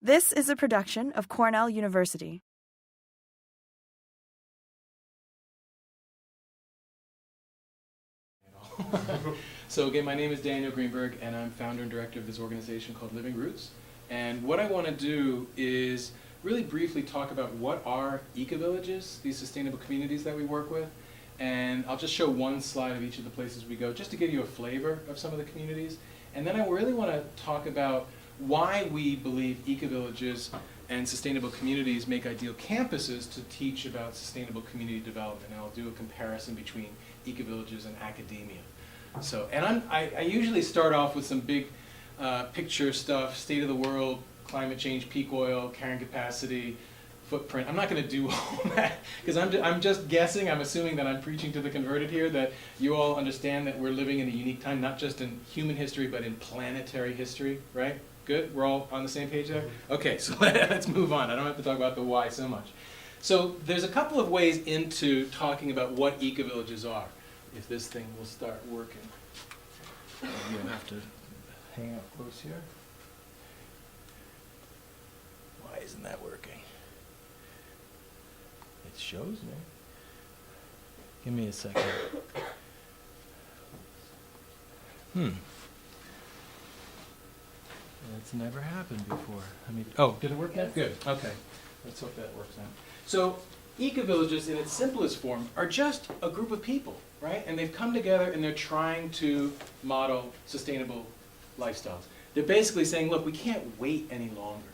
This is a production of Cornell University. So again, my name is Daniel Greenberg, and I'm founder and director of this organization called Living Roots. And what I want to do is really briefly talk about what are ecovillages, these sustainable communities that we work with. And I'll just show one slide of each of the places we go, just to give you a flavor of some of the communities. And then I really want to talk about why we believe ecovillages and sustainable communities make ideal campuses to teach about sustainable community development. And I'll do a comparison between ecovillages and academia. So, and I usually start off with some big picture stuff, state of the world, climate change, peak oil, carrying capacity, footprint. I'm not going to do all that because I'm just guessing. I'm assuming that I'm preaching to the converted here, that you all understand that we're living in a unique time, not just in human history, but in planetary history, right? Good? We're all on the same page there? Okay, so let's move on. I don't have to talk about the why so much. So there's a couple of ways into talking about what ecovillages are. If this thing will start working. You'll have to hang out close here. Why isn't that working? It shows me. Give me a second. That's never happened before. Oh, did it work now? Good. Okay. Let's hope that works now. So, ecovillages in its simplest form are just a group of people, right? And they've come together and they're trying to model sustainable lifestyles. They're basically saying, look, we can't wait any longer.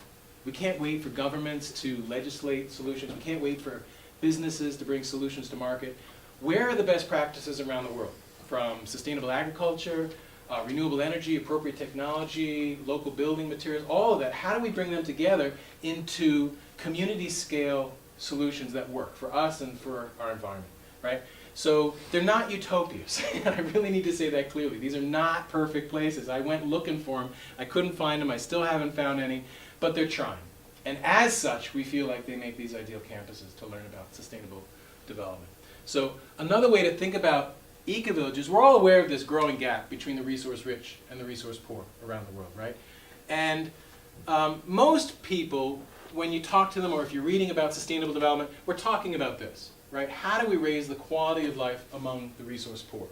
We can't wait for governments to legislate solutions. We can't wait for businesses to bring solutions to market. Where are the best practices around the world? From sustainable agriculture, renewable energy, appropriate technology, local building materials, all of that. How do we bring them together into community scale solutions that work for us and for our environment, right? So they're not utopias, and I really need to say that clearly. These are not perfect places. I went looking for them. I couldn't find them. I still haven't found any, but they're trying. And as such, we feel like they make these ideal campuses to learn about sustainable development. So another way to think about ecovillages, we're all aware of this growing gap between the resource rich and the resource poor around the world, right? And most people, when you talk to them or if you're reading about sustainable development, we're talking about this, right? How do we raise the quality of life among the resource poor?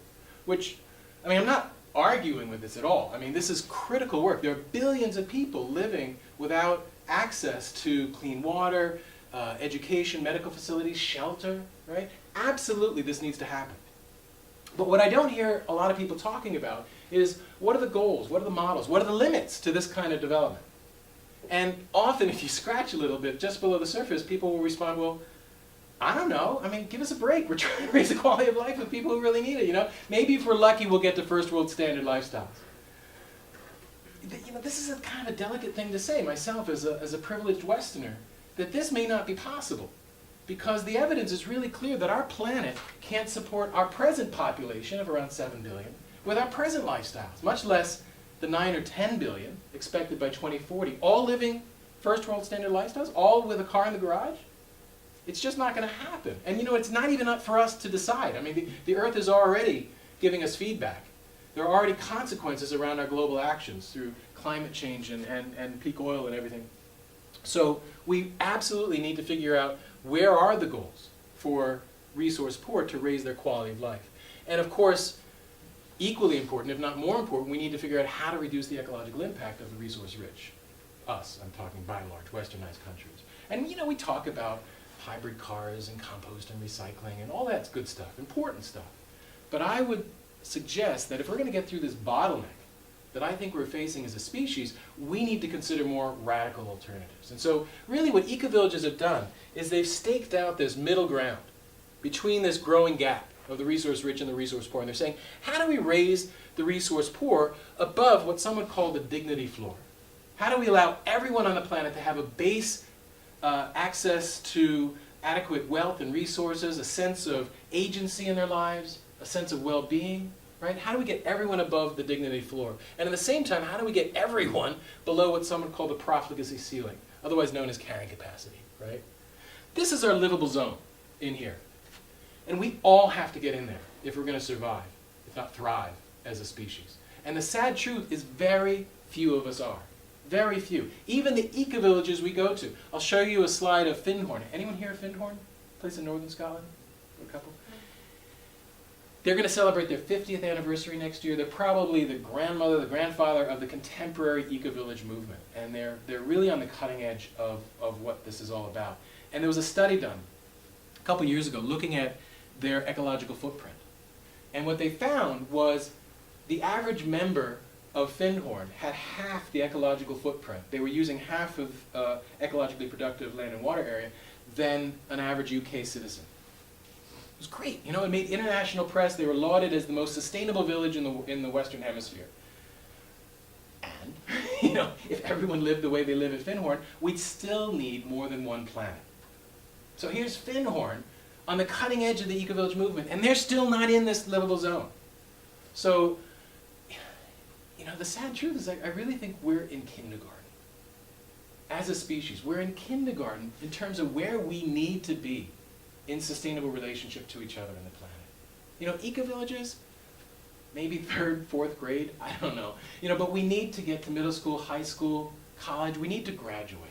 Which, I mean, I'm not arguing with this at all. I mean, this is critical work. There are billions of people living without access to clean water, education, medical facilities, shelter, right? Absolutely, this needs to happen. But what I don't hear a lot of people talking about is what are the goals, what are the models, what are the limits to this kind of development? And often if you scratch a little bit just below the surface, people will respond, well, I don't know. I mean, give us a break. We're trying to raise the quality of life of people who really need it, you know? Maybe if we're lucky, we'll get to first world standard lifestyles. You know, this is a kind of a delicate thing to say myself as a privileged Westerner, that this may not be possible. Because the evidence is really clear that our planet can't support our present population of around 7 billion with our present lifestyles, much less the 9 or 10 billion expected by 2040, all living first world standard lifestyles, all with a car in the garage. It's just not going to happen. And you know, it's not even up for us to decide. I mean, the Earth is already giving us feedback. There are already consequences around our global actions through climate change and peak oil and everything. So we absolutely need to figure out where are the goals for resource poor to raise their quality of life. And of course, equally important, if not more important, we need to figure out how to reduce the ecological impact of the resource rich. Us, I'm talking by and large, westernized countries. And you know, we talk about hybrid cars and compost and recycling and all that's good stuff, important stuff. But I would suggest that if we're going to get through this bottleneck that I think we're facing as a species, we need to consider more radical alternatives. And so really what ecovillages have done is they've staked out this middle ground between this growing gap of the resource rich and the resource poor. And they're saying, how do we raise the resource poor above what some would call the dignity floor? How do we allow everyone on the planet to have a base access to adequate wealth and resources, a sense of agency in their lives, a sense of well-being? Right? How do we get everyone above the dignity floor? And at the same time, how do we get everyone below what someone called the profligacy ceiling, otherwise known as carrying capacity, right? This is our livable zone in here. And we all have to get in there if we're going to survive, if not thrive, as a species. And the sad truth is very few of us are. Very few. Even the eco-villages we go to. I'll show you a slide of Finhorn. Anyone here of Finhorn? Place in northern Scotland? A couple? They're going to celebrate their 50th anniversary next year. They're probably the grandmother, the grandfather of the contemporary eco-village movement. And they're really on the cutting edge of what this is all about. And there was a study done a couple years ago looking at their ecological footprint. And what they found was the average member of Finhorn had half the ecological footprint. They were using half of ecologically productive land and water area than an average UK citizen. It was great. You know, it made international press. They were lauded as the most sustainable village in the Western Hemisphere. And, you know, if everyone lived the way they live at Finhorn, we'd still need more than one planet. So here's Finhorn on the cutting edge of the eco-village movement, and they're still not in this livable zone. So, you know, the sad truth is I really think we're in kindergarten. As a species, we're in kindergarten in terms of where we need to be in sustainable relationship to each other and the planet. You know, eco-villages, maybe 3rd, 4th grade, I don't know. You know, but we need to get to middle school, high school, college. We need to graduate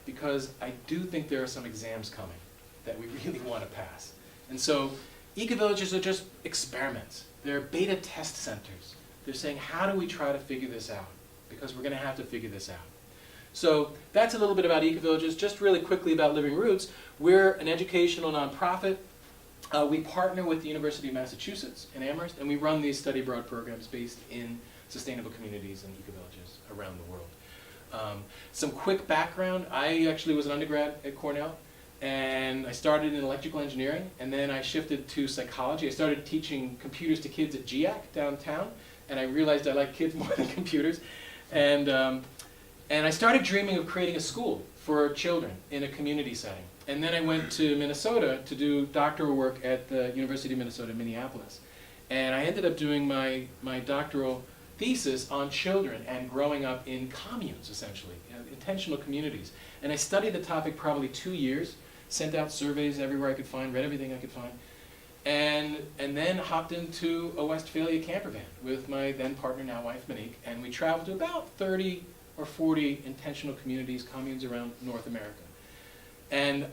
because I do think there are some exams coming that we really want to pass. And so eco-villages are just experiments. They're beta test centers. They're saying, how do we try to figure this out? Because we're going to have to figure this out. So that's a little bit about eco-villages. Just really quickly about Living Roots. We're an educational nonprofit. We partner with the University of Massachusetts in Amherst, and we run these study abroad programs based in sustainable communities and eco-villages around the world. Some quick background. I actually was an undergrad at Cornell, and I started in electrical engineering, and then I shifted to psychology. I started teaching computers to kids at GIAC downtown, and I realized I like kids more than computers. And I started dreaming of creating a school for children in a community setting. And then I went to Minnesota to do doctoral work at the University of Minnesota, Minneapolis. And I ended up doing my doctoral thesis on children and growing up in communes, essentially, you know, intentional communities. And I studied the topic probably 2 years, sent out surveys everywhere I could find, read everything I could find, and then hopped into a Westphalia camper van with my then partner, now wife, Monique, and we traveled to about 30 or 40 intentional communities, communes around North America. And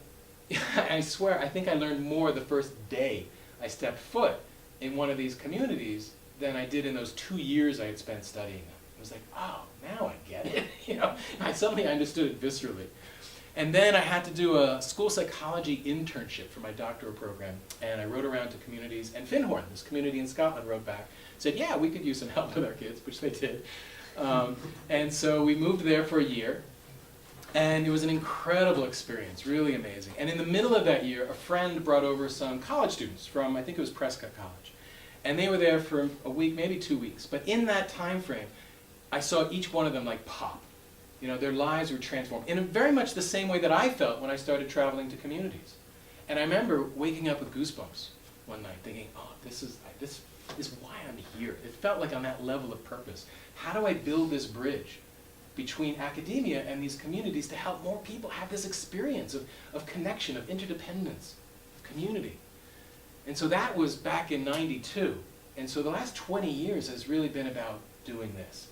I swear, I think I learned more the first day I stepped foot in one of these communities than I did in those 2 years I had spent studying them. It was like, oh, now I get it. You know, suddenly I understood it viscerally. And then I had to do a school psychology internship for my doctoral program, and I rode around to communities, and Finhorn, this community in Scotland, wrote back, said, yeah, we could use some help with our kids, which they did. And so we moved there for a year, and it was an incredible experience, really amazing. And in the middle of that year, a friend brought over some college students from, I think it was Prescott College. And they were there for a week, maybe 2 weeks. But in that time frame, I saw each one of them like pop. You know, their lives were transformed in very much the same way that I felt when I started traveling to communities. And I remember waking up with goosebumps one night thinking, oh, this is why I'm here. It felt like on that level of purpose. How do I build this bridge between academia and these communities to help more people have this experience of connection, of interdependence, of community? And so that was back in '92. And so the last 20 years has really been about doing this.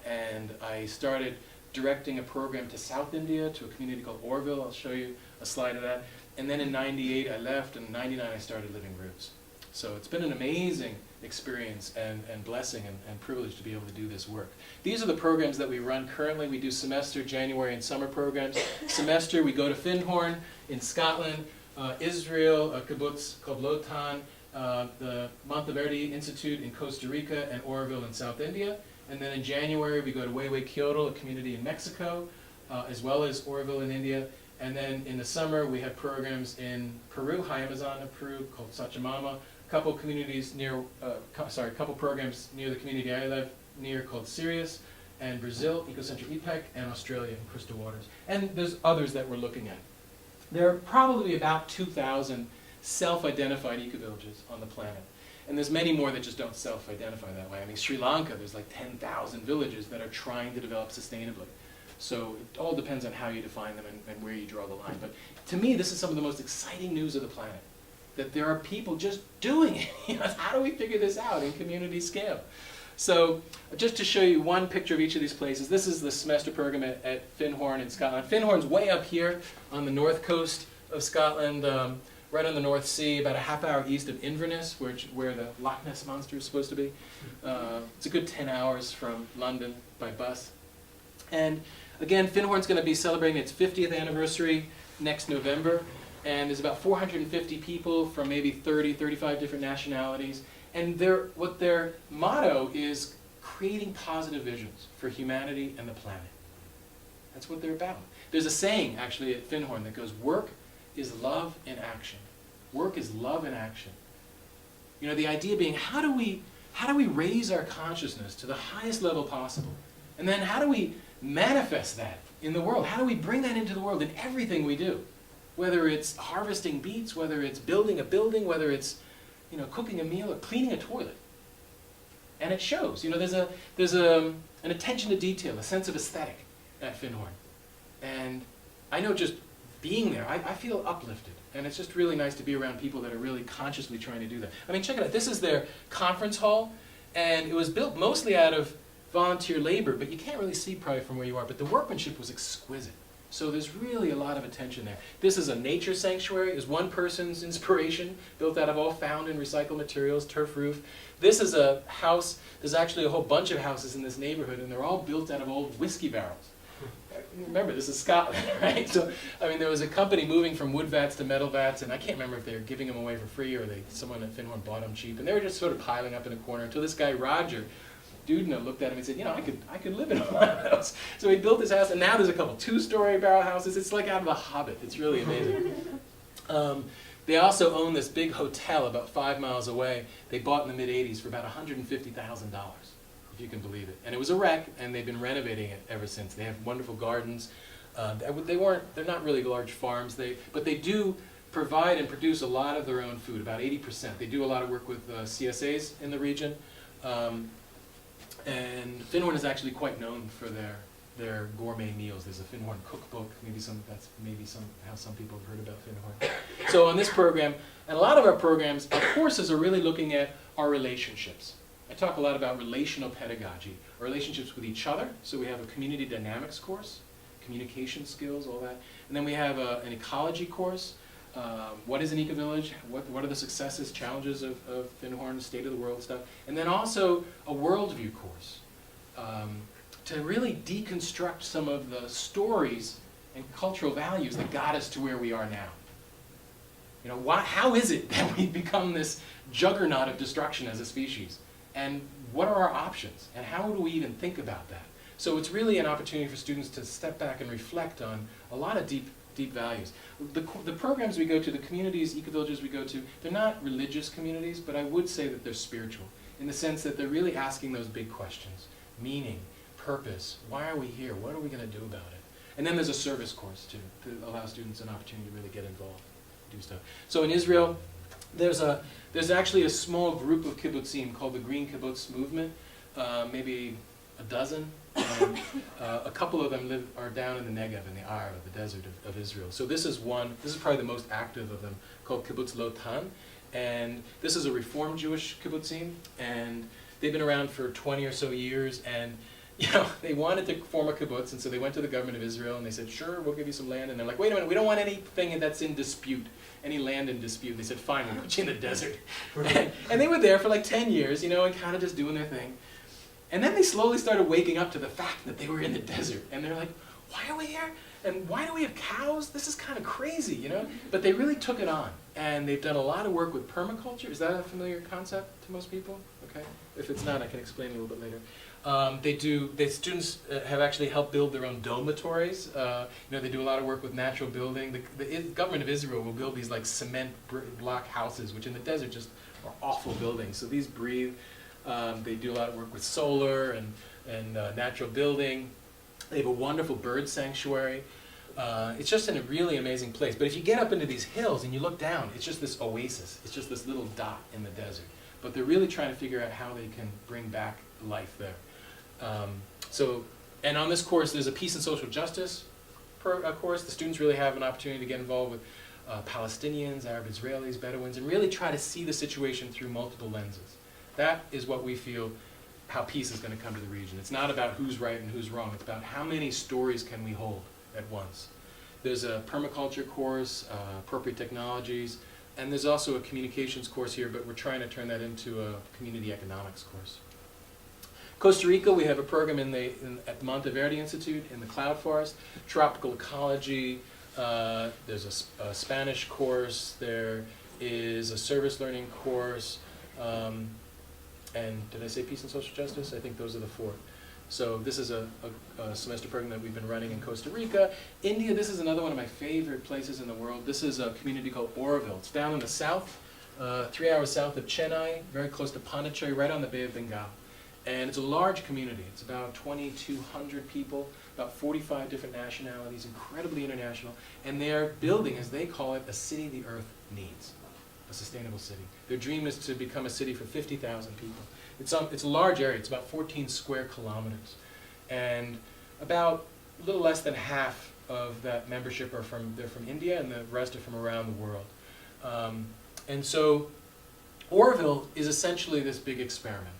And I started directing a program to South India, to a community called Orville. I'll show you a slide of that. And then in '98 I left, and in '99 I started Living Roots. So it's been an amazing experience and blessing and privilege to be able to do this work. These are the programs that we run currently. We do semester, January, and summer programs. Semester, we go to Finhorn in Scotland, Israel, a kibbutz called Lotan, the Monteverde Institute in Costa Rica, and Oroville in South India. And then in January, we go to Huehue Kyoto, a community in Mexico, as well as Oroville in India. And then in the summer, we have programs in Peru, high Amazon of Peru, called Sachamama. A couple communities near, couple programs near the community I live near called Sirius, and Brazil, Ecocentric EPEC, and Australia, in Crystal Waters. And there's others that we're looking at. There are probably about 2,000 self-identified eco-villages on the planet. And there's many more that just don't self-identify that way. I mean, Sri Lanka, there's like 10,000 villages that are trying to develop sustainably. So it all depends on how you define them and where you draw the line. But to me, this is some of the most exciting news of the planet, that there are people just doing it. You know, how do we figure this out in community scale? So just to show you one picture of each of these places, this is the semester program at Finhorn in Scotland. Finhorn's way up here on the north coast of Scotland, right on the North Sea, about a half-hour east of Inverness, where the Loch Ness Monster is supposed to be. It's a good 10 hours from London by bus. And again, Finhorn's going to be celebrating its 50th anniversary next November. And there's about 450 people from maybe 30, 35 different nationalities. And what their motto is creating positive visions for humanity and the planet. That's what they're about. There's a saying, actually, at Finhorn that goes, work is love in action. Work is love in action. You know, the idea being, how do we raise our consciousness to the highest level possible? And then how do we manifest that in the world? How do we bring that into the world in everything we do? Whether it's harvesting beets, whether it's building a building, whether it's, you know, cooking a meal or cleaning a toilet. And it shows. You know, there's an attention to detail, a sense of aesthetic at Finhorn. And I know just being there, I feel uplifted. And it's just really nice to be around people that are really consciously trying to do that. I mean, check it out. This is their conference hall, and it was built mostly out of volunteer labor, but you can't really see probably from where you are, but the workmanship was exquisite. So there's really a lot of attention there. This is a nature sanctuary. It's one person's inspiration, built out of all found and recycled materials, turf roof. This is a house. There's actually a whole bunch of houses in this neighborhood, and they're all built out of old whiskey barrels. Remember, this is Scotland, right? So, I mean, there was a company moving from wood vats to metal vats, and I can't remember if they were giving them away for free or someone at Finhorn bought them cheap, and they were just sort of piling up in a corner until this guy, Roger Dudna, looked at him and said, you know, I could live in one of those. So he built this house, and now there's a couple two-story barrel houses. It's like out of The Hobbit. It's really amazing. They also own this big hotel about 5 miles away. They bought in the mid-'80s for about $150,000. If you can believe it. And it was a wreck, and they've been renovating it ever since. They have wonderful gardens. They're not really large farms, but they do provide and produce a lot of their own food, about 80%. They do a lot of work with CSAs in the region. And Finhorn is actually quite known for their gourmet meals. There's a Finhorn cookbook. That's how some people have heard about Finhorn. So on this program, and a lot of our programs, our courses are really looking at our relationships. I talk a lot about relational pedagogy, our relationships with each other. So we have a community dynamics course, communication skills, all that. And then we have an ecology course. What is an eco-village? What are the successes, challenges of Finhorn, state of the world stuff? And then also a worldview course to really deconstruct some of the stories and cultural values that got us to where we are now. You know, how is it that we become this juggernaut of destruction as a species? And what are our options? And how do we even think about that? So it's really an opportunity for students to step back and reflect on a lot of deep values. The programs we go to, the communities, eco-villages we go to, they're not religious communities, but I would say that they're spiritual, in the sense that they're really asking those big questions. Meaning, purpose, why are we here? What are we going to do about it? And then there's a service course, too, to allow students an opportunity to really get involved, do stuff. So in Israel, there's actually a small group of kibbutzim called the Green Kibbutz Movement, maybe a dozen. And, a couple of them are down in the Negev, in the Ar, the desert of Israel. So this is probably the most active of them, called Kibbutz Lotan. And this is a Reformed Jewish kibbutzim, and they've been around for 20 or so years, and you know, they wanted to form a kibbutz, and so they went to the government of Israel, and they said, sure, we'll give you some land. And they're like, wait a minute, we don't want anything that's in dispute, any land in dispute. They said, fine, we'll put you in the desert. And they were there for like 10 years, you know, and kind of just doing their thing. And then they slowly started waking up to the fact that they were in the desert. And they're like, why are we here? And why do we have cows? This is kind of crazy, you know? But they really took it on. And they've done a lot of work with permaculture. Is that a familiar concept to most people? Okay. If it's not, I can explain a little bit later. The students have actually helped build their own dormitories. You know, they do a lot of work with natural building. The government of Israel will build these like cement block houses, which in the desert just are awful buildings. So these breathe. They do a lot of work with solar and natural building. They have a wonderful bird sanctuary. It's just in a really amazing place. But if you get up into these hills and you look down, it's just this oasis. It's just this little dot in the desert. But they're really trying to figure out how they can bring back life there. And on this course, there's a peace and social justice course. The students really have an opportunity to get involved with Palestinians, Arab Israelis, Bedouins, and really try to see the situation through multiple lenses. That is what we feel how peace is going to come to the region. It's not about who's right and who's wrong. It's about how many stories can we hold at once. There's a permaculture course, appropriate technologies, and there's also a communications course here, but we're trying to turn that into a community economics course. Costa Rica, we have a program at the Monteverde Institute in the Cloud Forest, tropical ecology. There's a Spanish course. There is a service learning course. And did I say peace and social justice? I think those are the four. So this is a semester program that we've been running in Costa Rica. India, this is another one of my favorite places in the world. This is a community called Oroville. It's down in the south, 3 hours south of Chennai, very close to Pondicherry, right on the Bay of Bengal. And it's a large community. It's about 2,200 people, about 45 different nationalities, incredibly international. And they're building, as they call it, a city the earth needs, a sustainable city. Their dream is to become a city for 50,000 people. It's a large area. It's about 14 square kilometers. And about a little less than half of that membership are from India, and the rest are from around the world. And so Oroville is essentially this big experiment.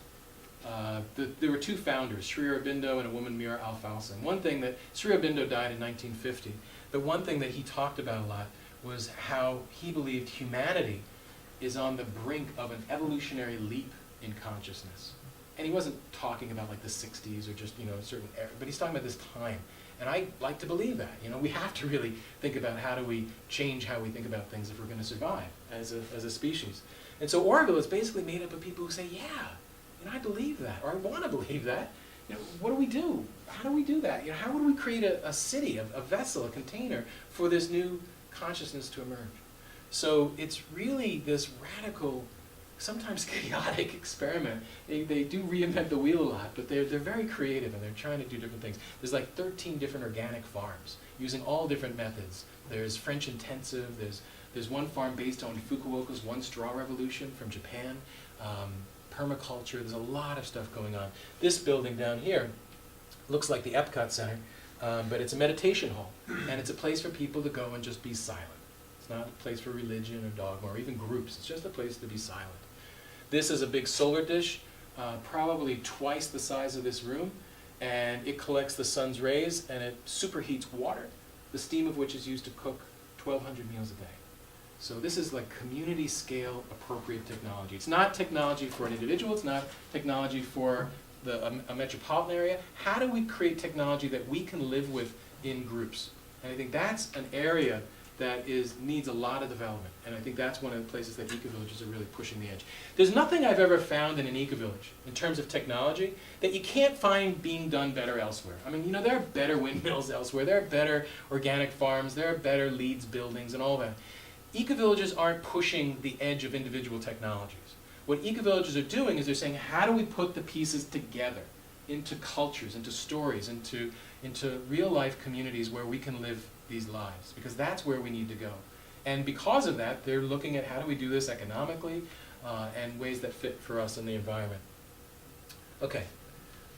There were two founders, Sri Aurobindo and a woman, Mira Alfalfa. And one thing that, Sri Aurobindo died in 1950, but one thing that he talked about a lot was how he believed humanity is on the brink of an evolutionary leap in consciousness. And he wasn't talking about like the 60s or just, a certain era, but he's talking about this time. And I like to believe that. We have to really think about how do we change how we think about things if we're going to survive as a species. And so Oroville is basically made up of people who say, yeah, I believe that, or I want to believe that. What do we do? How do we do that? How would we create a city, a vessel, a container for this new consciousness to emerge? So it's really this radical, sometimes chaotic experiment. They do reinvent the wheel a lot, but they're very creative and they're trying to do different things. There's like 13 different organic farms using all different methods. There's French intensive. There's one farm based on Fukuoka's One Straw Revolution from Japan. Permaculture. There's a lot of stuff going on. This building down here looks like the Epcot Center, but it's a meditation hall, and it's a place for people to go and just be silent. It's not a place for religion or dogma or even groups. It's just a place to be silent. This is a big solar dish, probably twice the size of this room, and it collects the sun's rays and it superheats water, the steam of which is used to cook 1,200 meals a day. So this is like community scale appropriate technology. It's not technology for an individual. It's not technology for a metropolitan area. How do we create technology that we can live with in groups? And I think that's an area that needs a lot of development. And I think that's one of the places that Ecovillages are really pushing the edge. There's nothing I've ever found in an Ecovillage in terms of technology that you can't find being done better elsewhere. I mean, there are better windmills elsewhere. There are better organic farms. There are better Leeds buildings and all that. Ecovillages aren't pushing the edge of individual technologies. What ecovillages are doing is they're saying, how do we put the pieces together into cultures, into stories, into real life communities where we can live these lives? Because that's where we need to go. And because of that, they're looking at how do we do this economically and ways that fit for us in the environment. Okay.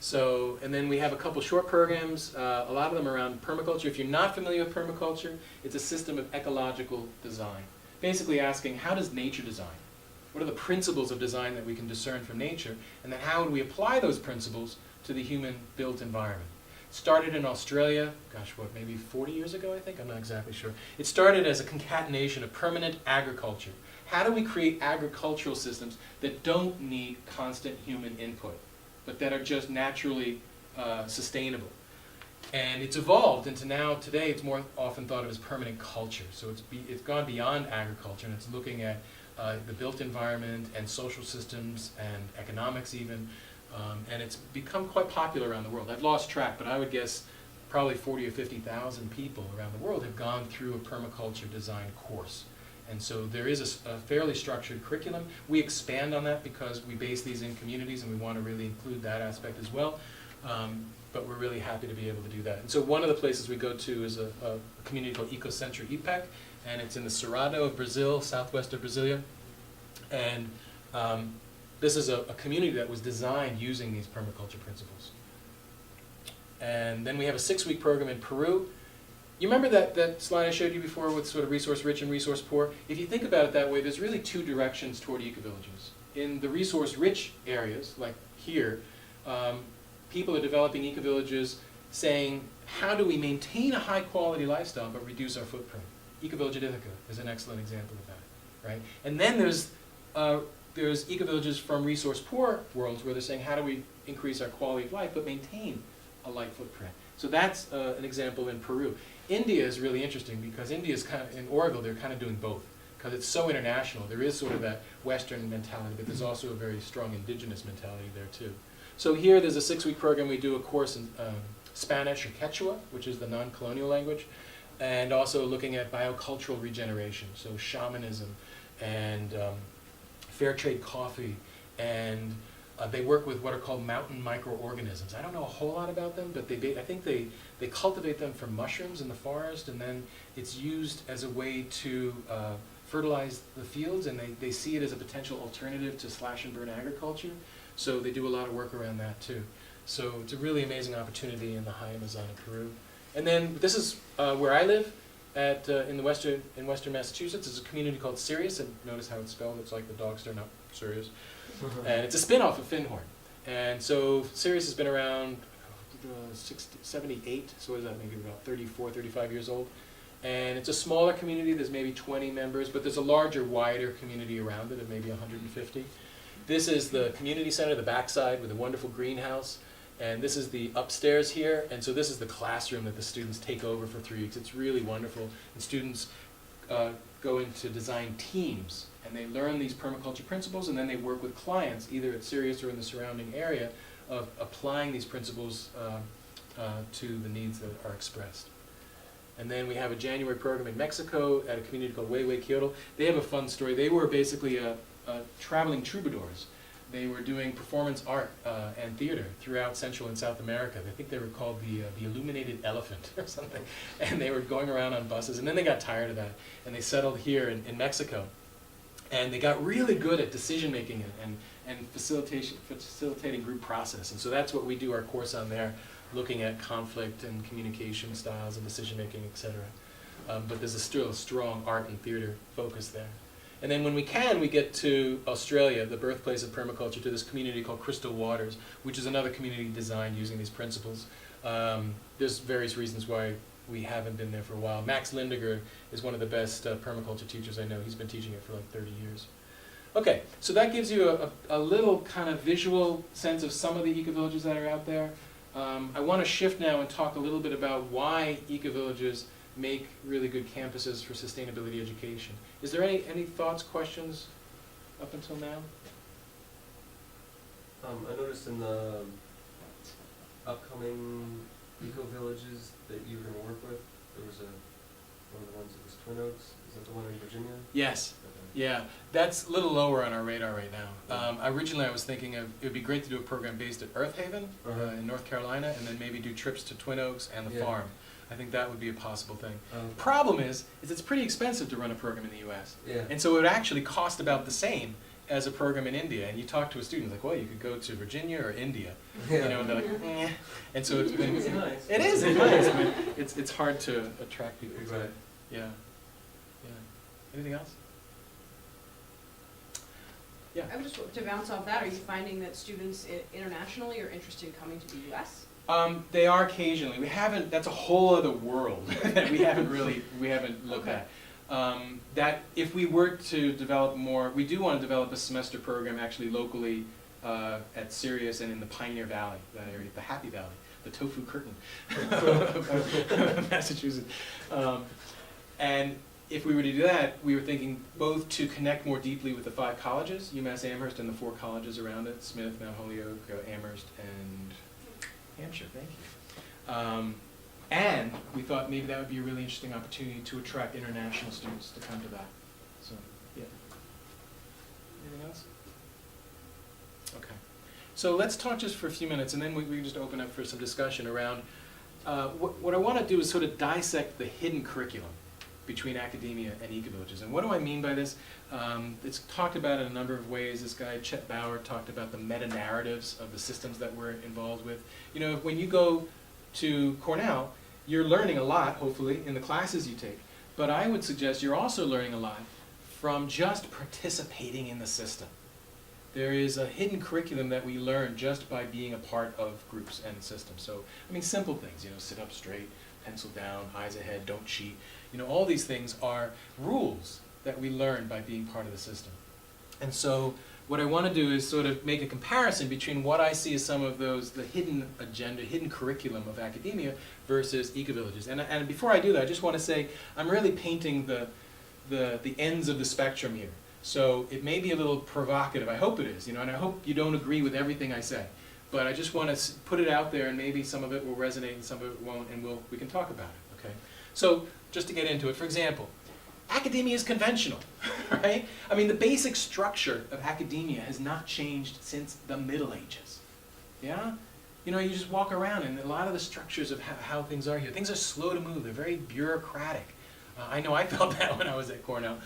So, and then we have a couple short programs, a lot of them around permaculture. If you're not familiar with permaculture, it's a system of ecological design. Basically asking, how does nature design? What are the principles of design that we can discern from nature? And then how would we apply those principles to the human-built environment? Started in Australia, gosh, what, maybe 40 years ago, I think? I'm not exactly sure. It started as a concatenation of permanent agriculture. How do we create agricultural systems that don't need constant human input, but that are just naturally sustainable? And it's evolved into now, today, it's more often thought of as permanent culture. So it's gone beyond agriculture, and it's looking at the built environment and social systems and economics even. And it's become quite popular around the world. I've lost track, but I would guess probably 40 or 50,000 people around the world have gone through a permaculture design course. And so there is a fairly structured curriculum. We expand on that because we base these in communities and we want to really include that aspect as well. But we're really happy to be able to do that. And so one of the places we go to is a community called Ecocentro IPEC, and it's in the Cerrado of Brazil, southwest of Brasilia. And this is a community that was designed using these permaculture principles. And then we have a 6-week program in Peru. You remember that slide I showed you before with sort of resource rich and resource poor? If you think about it that way, there's really two directions toward ecovillages. In the resource rich areas, like here, People are developing ecovillages saying, how do we maintain a high quality lifestyle but reduce our footprint? Ecovillage at Ithaca is an excellent example of that, right? And then there's ecovillages from resource poor worlds where they're saying, how do we increase our quality of life but maintain a light footprint? So that's an example in Peru. India is really interesting because India is kind of, in Oroville, they're kind of doing both because it's so international. There is sort of that Western mentality, but there's also a very strong indigenous mentality there too. So here there's a 6-week program. We do a course in Spanish or Quechua, which is the non-colonial language, and also looking at biocultural regeneration, so shamanism and fair trade coffee, and they work with what are called mountain microorganisms. I don't know a whole lot about them, but I think they cultivate them from mushrooms in the forest, and then it's used as a way to fertilize the fields, and they see it as a potential alternative to slash and burn agriculture. So they do a lot of work around that too. So it's a really amazing opportunity in the high Amazon of Peru. And then this is where I live in western Massachusetts. It's a community called Sirius, and notice how it's spelled. It's like the dog star, not Sirius. And it's a spin-off of Finhorn. And so Sirius has been around 78, so what is that, maybe about 34, 35 years old. And it's a smaller community. There's maybe 20 members, but there's a larger, wider community around it of maybe 150. This is the community center, the backside with a wonderful greenhouse. And this is the upstairs here. And so this is the classroom that the students take over for 3 weeks. It's really wonderful. And students go into design teams. And they learn these permaculture principles, and then they work with clients, either at Sirius or in the surrounding area, of applying these principles to the needs that are expressed. And then we have a January program in Mexico at a community called Huehue Kyoto. They have a fun story. They were basically traveling troubadours. They were doing performance art and theater throughout Central and South America. I think they were called the Illuminated Elephant or something. And they were going around on buses, and then they got tired of that, and they settled here in Mexico. And they got really good at decision making and facilitating group process. And so that's what we do our course on there, looking at conflict and communication styles and decision making, etc. But there's still a strong art and theater focus there. And then when we can, we get to Australia, the birthplace of permaculture, to this community called Crystal Waters, which is another community designed using these principles. There's various reasons why we haven't been there for a while. Max Lindiger is one of the best permaculture teachers I know. He's been teaching it for like 30 years. Okay, so that gives you a little kind of visual sense of some of the ecovillages that are out there. I want to shift now and talk a little bit about why ecovillages make really good campuses for sustainability education. Is there any thoughts, questions up until now? I noticed in the upcoming eco-villages that you were going to work with, there was one of the ones that was Twin Oaks. Is that the one in Virginia? Yes. Okay. Yeah, that's a little lower on our radar right now. Originally I was thinking it would be great to do a program based at Earth Haven in North Carolina, and then maybe do trips to Twin Oaks and the farm. I think that would be a possible thing. Problem is it's pretty expensive to run a program in the U.S. Yeah. And so it would actually cost about the same as a program in India. And you talk to a student like, well, you could go to Virginia or India. Yeah. You know, and they're like, eh. And so it's been, It's nice. It is, it's nice. I mean, it's hard to attract people. to Right. it. Yeah. Yeah. Anything else? Yeah. I would just, to bounce off that, are you finding that students internationally are interested in coming to the U.S.? They are occasionally. We haven't. That's a whole other world that we haven't looked Okay. at. That if we were to develop more, we do want to develop a semester program actually locally at Sirius and in the Pioneer Valley, that area, the Happy Valley, the tofu curtain of Massachusetts. And if we were to do that, we were thinking both to connect more deeply with the 5 colleges, UMass Amherst and the 4 colleges around it, Smith, Mount Holyoke, Amherst, and Hampshire, thank you. And we thought maybe that would be a really interesting opportunity to attract international students to come to that. So, yeah. Anything else? Okay. So let's talk just for a few minutes, and then we can just open up for some discussion around what I want to do is sort of dissect the hidden curriculum between academia and ecovillages. And what do I mean by this? It's talked about in a number of ways. This guy, Chet Bauer, talked about the meta-narratives of the systems that we're involved with. You know, when you go to Cornell, you're learning a lot, hopefully, in the classes you take. But I would suggest you're also learning a lot from just participating in the system. There is a hidden curriculum that we learn just by being a part of groups and systems. So, I mean, simple things, sit up straight, pencil down, eyes ahead, don't cheat. All these things are rules that we learn by being part of the system. And so what I want to do is sort of make a comparison between what I see as some of those, the hidden agenda, hidden curriculum of academia versus ecovillages. And before I do that, I just want to say I'm really painting the ends of the spectrum here. So it may be a little provocative. I hope it is, and I hope you don't agree with everything I say. But I just want to put it out there, and maybe some of it will resonate and some of it won't, and we can talk about it, okay? So just to get into it, for example, academia is conventional, right? I mean, the basic structure of academia has not changed since the Middle Ages, yeah? You just walk around, and a lot of the structures of how things are here, things are slow to move. They're very bureaucratic. I know I felt that when I was at Cornell.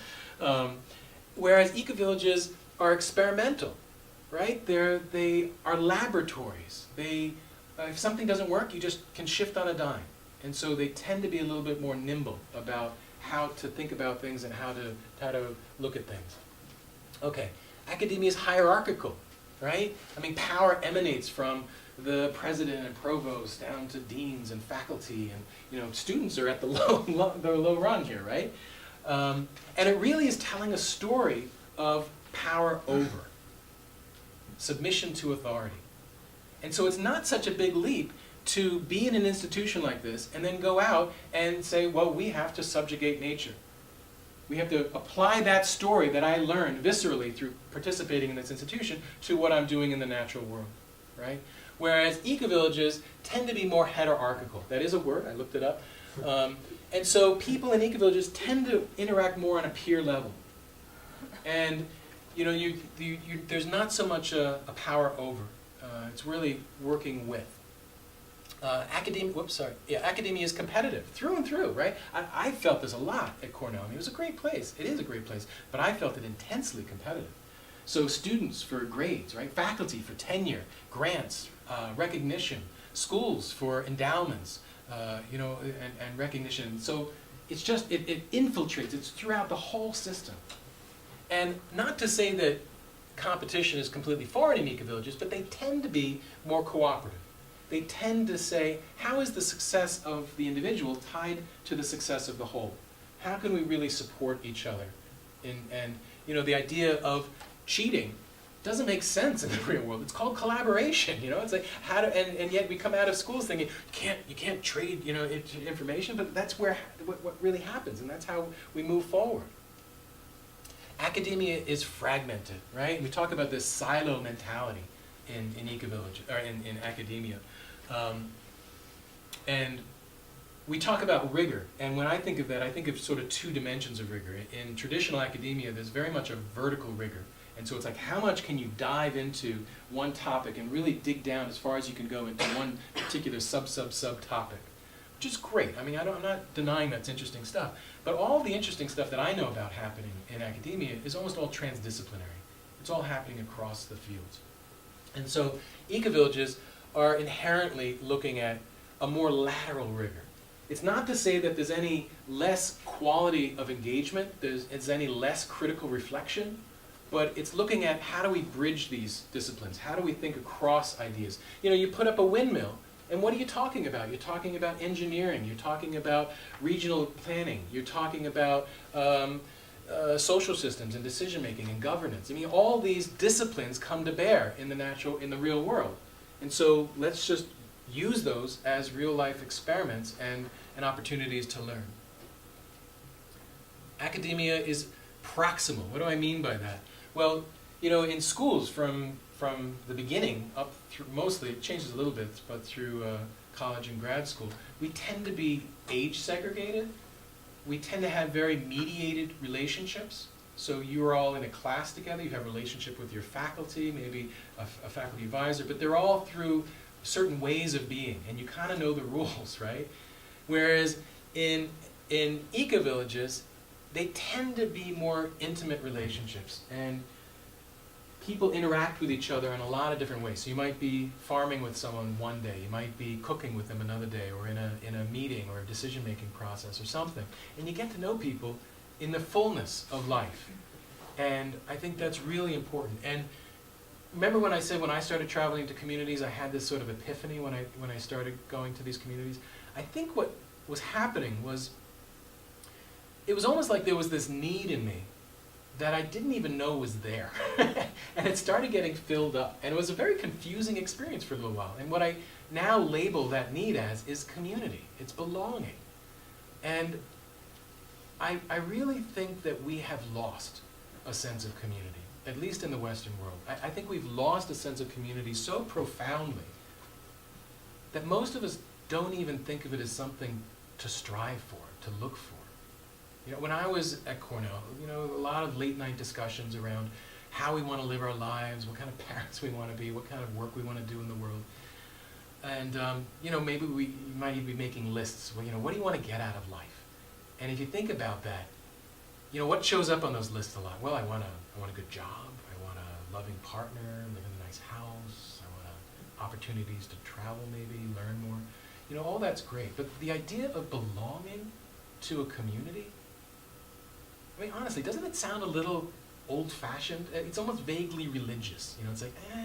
Whereas ecovillages are experimental, right? They are laboratories. If something doesn't work, you just can shift on a dime. And so they tend to be a little bit more nimble about how to think about things and how to look at things. Okay, academia is hierarchical, right? I mean, power emanates from the president and provost down to deans and faculty, and students are at the low rung here, right? And it really is telling a story of power over, submission to authority. And so it's not such a big leap to be in an institution like this and then go out and say, well, we have to subjugate nature. We have to apply that story that I learned viscerally through participating in this institution to what I'm doing in the natural world, right? Whereas ecovillages tend to be more heterarchical. That is a word, I looked it up. And so people in ecovillages tend to interact more on a peer level. And there's not so much a power over. It's really working with. Academia is competitive through and through, right? I felt this a lot at Cornell. I mean, it was a great place. It is a great place, but I felt it intensely competitive. So students for grades, right? Faculty for tenure, grants, recognition, schools for endowments, and recognition. So it's just, it infiltrates. It's throughout the whole system. And not to say that competition is completely foreign in ecovillages, but they tend to be more cooperative. They tend to say, how is the success of the individual tied to the success of the whole? How can we really support each other? And the idea of cheating doesn't make sense in the real world. It's called collaboration. It's like and yet we come out of schools thinking you can't trade information, but that's what really happens, and that's how we move forward. Academia is fragmented, right? We talk about this silo mentality in ecovillage or in academia. And we talk about rigor, and when I think of that, I think of sort of two dimensions of rigor. In traditional academia, there's very much a vertical rigor, and so it's like how much can you dive into one topic and really dig down as far as you can go into one particular sub-topic, which is great. I mean, I'm not denying that's interesting stuff, but all the interesting stuff that I know about happening in academia is almost all transdisciplinary. It's all happening across the fields. And so ecovillages are inherently looking at a more lateral rigor. It's not to say that there's any less quality of engagement, it's any less critical reflection, but it's looking at how do we bridge these disciplines? How do we think across ideas? You put up a windmill, and what are you talking about? You're talking about engineering, you're talking about regional planning, you're talking about social systems and decision making and governance. I mean, all these disciplines come to bear in the real world. And so let's just use those as real life experiments and opportunities to learn. Academia is proximal. What do I mean by that? Well, in schools from the beginning up through, mostly, it changes a little bit, but through college and grad school, we tend to be age segregated. We tend to have very mediated relationships. So you're all in a class together, you have a relationship with your faculty, maybe a faculty advisor, but they're all through certain ways of being, and you kind of know the rules, right? Whereas in ecovillages, they tend to be more intimate relationships, and people interact with each other in a lot of different ways. So you might be farming with someone one day, you might be cooking with them another day, or in a meeting or a decision-making process or something, and you get to know people in the fullness of life. And I think that's really important. And remember when I said when I started traveling to communities, I had this sort of epiphany when I started going to these communities? I think what was happening was, it was almost like there was this need in me that I didn't even know was there. And it started getting filled up. And it was a very confusing experience for a little while. And what I now label that need as is community. It's belonging. And I really think that we have lost a sense of community, at least in the Western world. I think we've lost a sense of community so profoundly that most of us don't even think of it as something to strive for, to look for. You know, when I was at Cornell, you know, a lot of late night discussions around how we want to live our lives, what kind of parents we want to be, what kind of work we want to do in the world. And, you know, maybe you might even be making lists. Well, you know, what do you want to get out of life? And if you think about that, you know, what shows up on those lists a lot? Well, I want a good job. I want a loving partner, live in a nice house. I want opportunities to travel maybe, learn more. You know, all that's great. But the idea of belonging to a community, I mean, honestly, doesn't it sound a little old-fashioned? It's almost vaguely religious. You know, it's like, I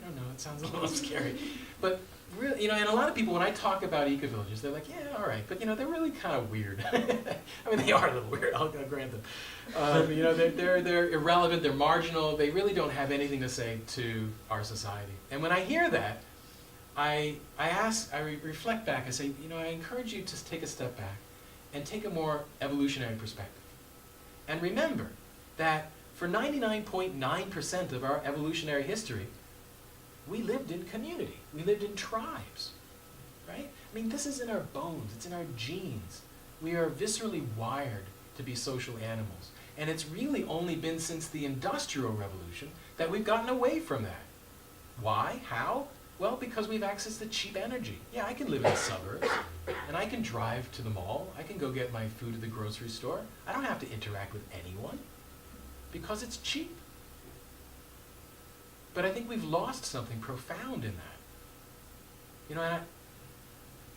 don't know, it sounds a little scary. But really, you know, and a lot of people, when I talk about ecovillages, they're like, yeah, all right, but you know, they're really kind of weird. I mean, they are a little weird, I'll grant them. You know, they're irrelevant, they're marginal, they really don't have anything to say to our society. And when I hear that, I reflect back, I say, you know, I encourage you to take a step back and take a more evolutionary perspective. And remember that for 99.9% of our evolutionary history, we lived in community. We lived in tribes, right? I mean, this is in our bones. It's in our genes. We are viscerally wired to be social animals. And it's really only been since the Industrial Revolution that we've gotten away from that. Why? How? Well, because we've access to cheap energy. Yeah, I can live in the suburbs, and I can drive to the mall. I can go get my food at the grocery store. I don't have to interact with anyone because it's cheap. But I think we've lost something profound in that. You know,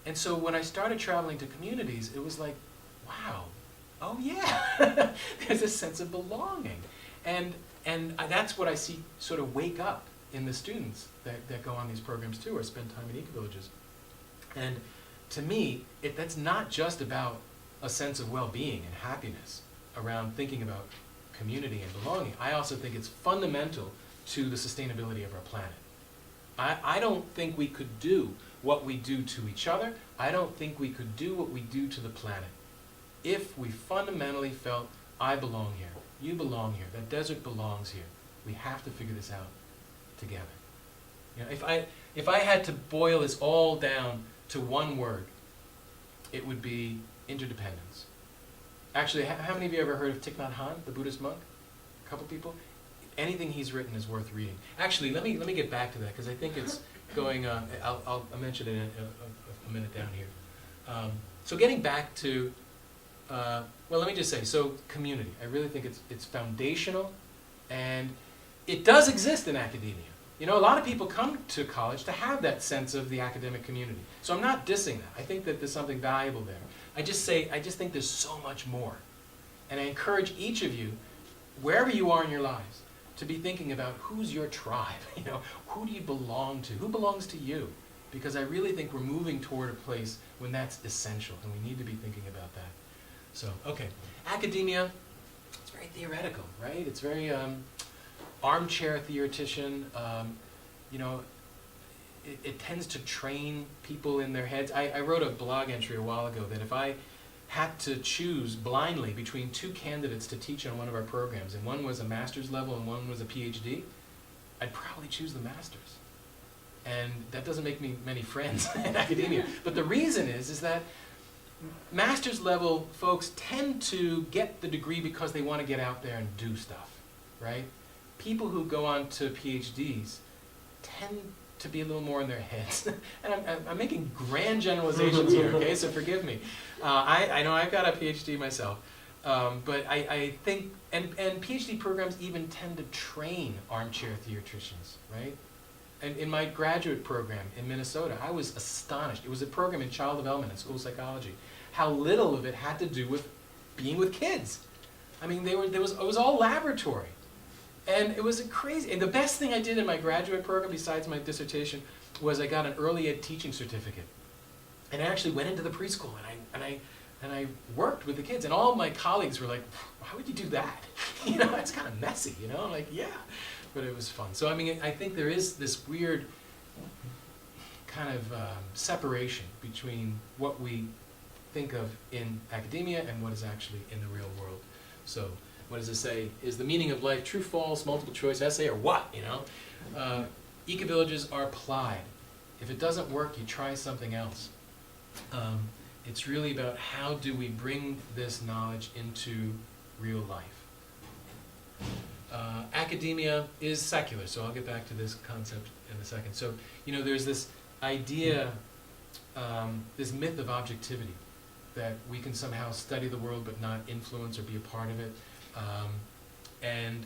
and so when I started traveling to communities, it was like, wow, oh yeah, there's a sense of belonging. And that's what I see sort of wake up in the students that go on these programs too, or spend time in ecovillages. And to me, that's not just about a sense of well-being and happiness around thinking about community and belonging. I also think it's fundamental to the sustainability of our planet. I don't think we could do what we do to each other. I don't think we could do what we do to the planet if we fundamentally felt, I belong here, you belong here, that desert belongs here. We have to figure this out together. You know, if I had to boil this all down to one word, it would be interdependence. Actually, how many of you ever heard of Thich Nhat Hanh, the Buddhist monk? A couple people? Anything he's written is worth reading. Actually, let me get back to that because I think it's going. I'll mention it in a minute down here. So getting back to, well, let me just say, so community. I really think it's foundational, and it does exist in academia. You know, a lot of people come to college to have that sense of the academic community. So I'm not dissing that. I think that there's something valuable there. I just think there's so much more, and I encourage each of you, wherever you are in your lives, to be thinking about who's your tribe, you know, who do you belong to, who belongs to you? Because I really think we're moving toward a place when that's essential, and we need to be thinking about that. So, okay, academia, it's very theoretical, right? It's very armchair theoretician. You know, it tends to train people in their heads. I wrote a blog entry a while ago that if I had to choose blindly between two candidates to teach on one of our programs, and one was a master's level and one was a Ph.D., I'd probably choose the master's. And that doesn't make me many friends in academia. But the reason is that master's level folks tend to get the degree because they want to get out there and do stuff, right? People who go on to Ph.D.s tend to be a little more in their heads. And I'm making grand generalizations here, okay, so forgive me. I know I've got a PhD myself, but I think, and PhD programs even tend to train armchair theoreticians, right? And in my graduate program in Minnesota, I was astonished. It was a program in child development and school psychology, how little of it had to do with being with kids. I mean, it was all laboratory. And it was crazy. And the best thing I did in my graduate program, besides my dissertation, was I got an early ed teaching certificate. And I actually went into the preschool and I worked with the kids. And all my colleagues were like, why would you do that? You know, it's kind of messy, you know? I'm like, yeah. But it was fun. So, I mean, I think there is this weird kind of separation between what we think of in academia and what is actually in the real world. So, what does it say? Is the meaning of life true, false, multiple choice, essay, or what, you know? Ecovillages are applied. If it doesn't work, you try something else. It's really about how do we bring this knowledge into real life. Academia is secular, so I'll get back to this concept in a second. So, you know, there's this idea, this myth of objectivity, that we can somehow study the world but not influence or be a part of it. And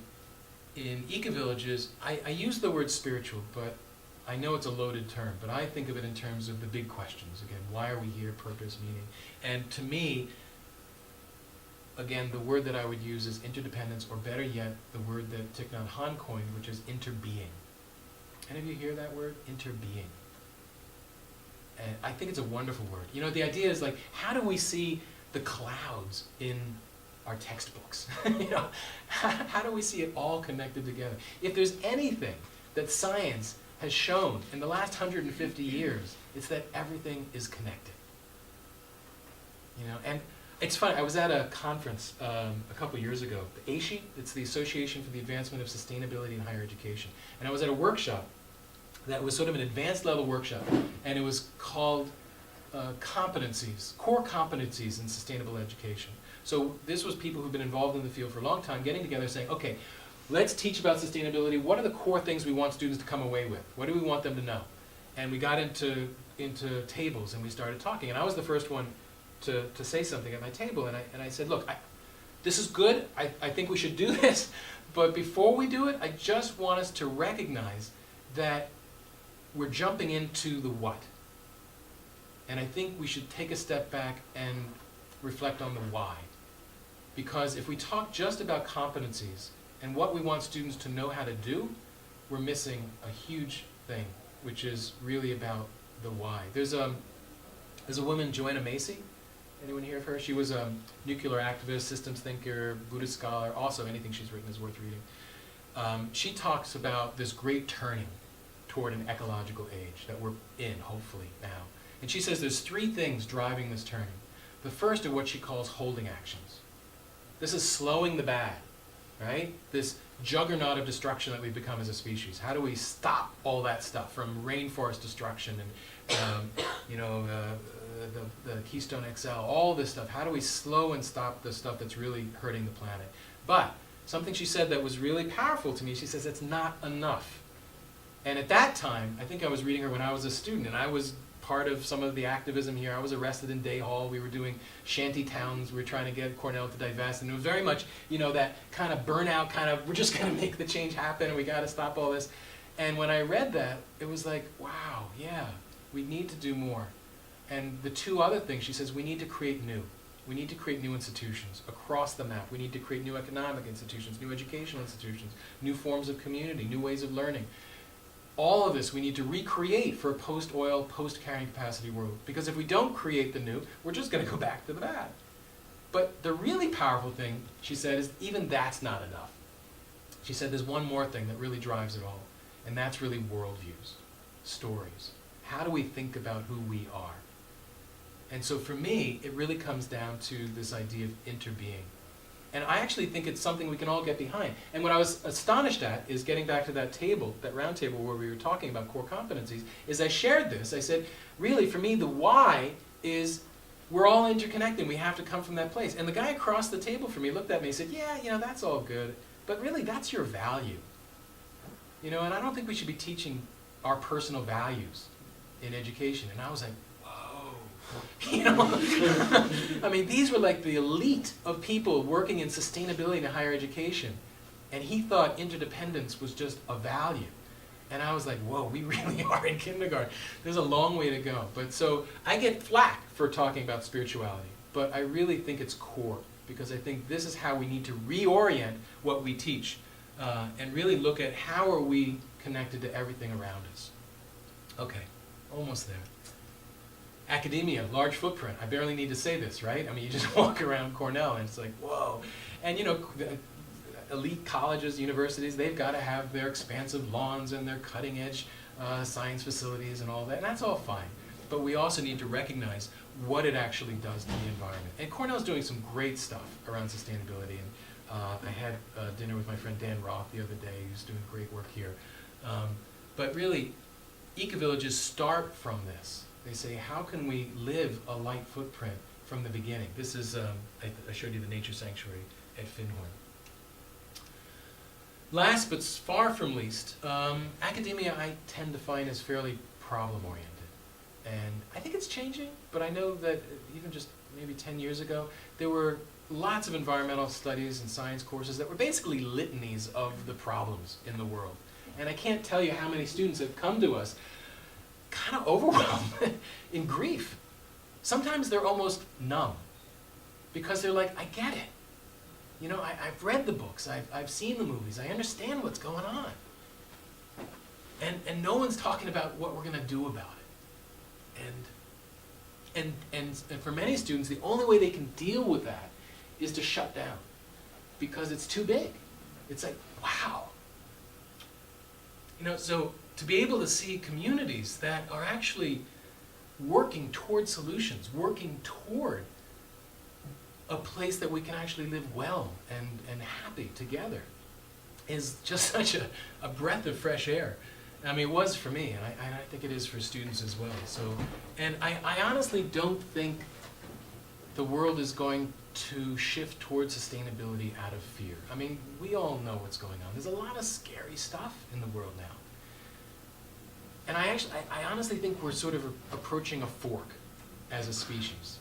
in Ecovillages, I use the word spiritual, but I know it's a loaded term, but I think of it in terms of the big questions. Again, why are we here, purpose, meaning? And to me, again, the word that I would use is interdependence, or better yet, the word that Thich Nhat Hanh coined, which is interbeing. Any of you hear that word? Interbeing. And I think it's a wonderful word. You know, the idea is like, how do we see the clouds in our textbooks? You know, how do we see it all connected together? If there's anything that science has shown in the last 150 years, it's that everything is connected. You know, and it's funny, I was at a conference a couple years ago, the ASHE, it's the Association for the Advancement of Sustainability in Higher Education, and I was at a workshop that was sort of an advanced level workshop, and it was called competencies, core competencies in sustainable education. So this was people who've been involved in the field for a long time getting together saying, okay, let's teach about sustainability. What are the core things we want students to come away with? What do we want them to know? And we got into tables and we started talking, and I was the first one to say something at my table, and I said, look, this is good, I think we should do this, but before we do it, I just want us to recognize that we're jumping into the what. And I think we should take a step back and reflect on the why. Because if we talk just about competencies and what we want students to know how to do, we're missing a huge thing, which is really about the why. There's a woman, Joanna Macy. Anyone hear of her? She was a nuclear activist, systems thinker, Buddhist scholar. Also, anything she's written is worth reading. She talks about this great turning toward an ecological age that we're in, hopefully, now. And she says there's three things driving this turning. The first are what she calls holding actions. This is slowing the bad, right? This juggernaut of destruction that we've become as a species. How do we stop all that stuff, from rainforest destruction and the Keystone XL, all this stuff? How do we slow and stop the stuff that's really hurting the planet? But something she said that was really powerful to me, she says it's not enough. And at that time, I think I was reading her when I was a student, and I was part of some of the activism here. I was arrested in Day Hall. We were doing shanty towns. We were trying to get Cornell to divest, and it was very much, you know, that kind of burnout kind of, we're just going to make the change happen, and we got to stop all this. And when I read that, it was like, wow, yeah, we need to do more. And the two other things, she says, we need to create new. We need to create new institutions across the map. We need to create new economic institutions, new educational institutions, new forms of community, new ways of learning. All of this we need to recreate for a post-oil, post-carrying capacity world. Because if we don't create the new, we're just going to go back to the bad. But the really powerful thing, she said, is even that's not enough. She said there's one more thing that really drives it all, and that's really worldviews, stories. How do we think about who we are? And so for me, it really comes down to this idea of interbeing. And I actually think it's something we can all get behind. And what I was astonished at is getting back to that table, that round table where we were talking about core competencies, is I shared this. I said, really, for me, the why is we're all interconnected. We have to come from that place. And the guy across the table from me looked at me and said, yeah, you know, that's all good. But really, that's your value. You know, and I don't think we should be teaching our personal values in education. And I was like, you know, I mean, these were like the elite of people working in sustainability in higher education. And he thought interdependence was just a value. And I was like, whoa, we really are in kindergarten. There's a long way to go. But so I get flack for talking about spirituality. But I really think it's core. Because I think this is how we need to reorient what we teach. and really look at how are we connected to everything around us. Okay, almost there. Academia, large footprint. I barely need to say this, right? I mean, you just walk around Cornell and it's like, whoa. And you know, the elite colleges, universities, they've got to have their expansive lawns and their cutting edge science facilities and all that, and that's all fine. But we also need to recognize what it actually does to the environment. And Cornell's doing some great stuff around sustainability. And I had dinner with my friend Dan Roth the other day, who's doing great work here. But really, Ecovillages start from this. They say, how can we live a light footprint from the beginning? This is, I showed you the nature sanctuary at Finhorn. Last but far from least, academia I tend to find is fairly problem-oriented. And I think it's changing, but I know that even just maybe 10 years ago, there were lots of environmental studies and science courses that were basically litanies of the problems in the world. And I can't tell you how many students have come to us kind of overwhelmed in grief. Sometimes they're almost numb because they're like, I get it. You know, I've read the books, I've seen the movies, I understand what's going on. And no one's talking about what we're going to do about it. And for many students, the only way they can deal with that is to shut down because it's too big. It's like, wow. You know, so to be able to see communities that are actually working toward solutions, working toward a place that we can actually live well and happy together is just such a breath of fresh air. I mean, it was for me, and I think it is for students as well. So, and I honestly don't think the world is going to shift towards sustainability out of fear. I mean, we all know what's going on. There's a lot of scary stuff in the world now. And I honestly think we're sort of approaching a fork as a species.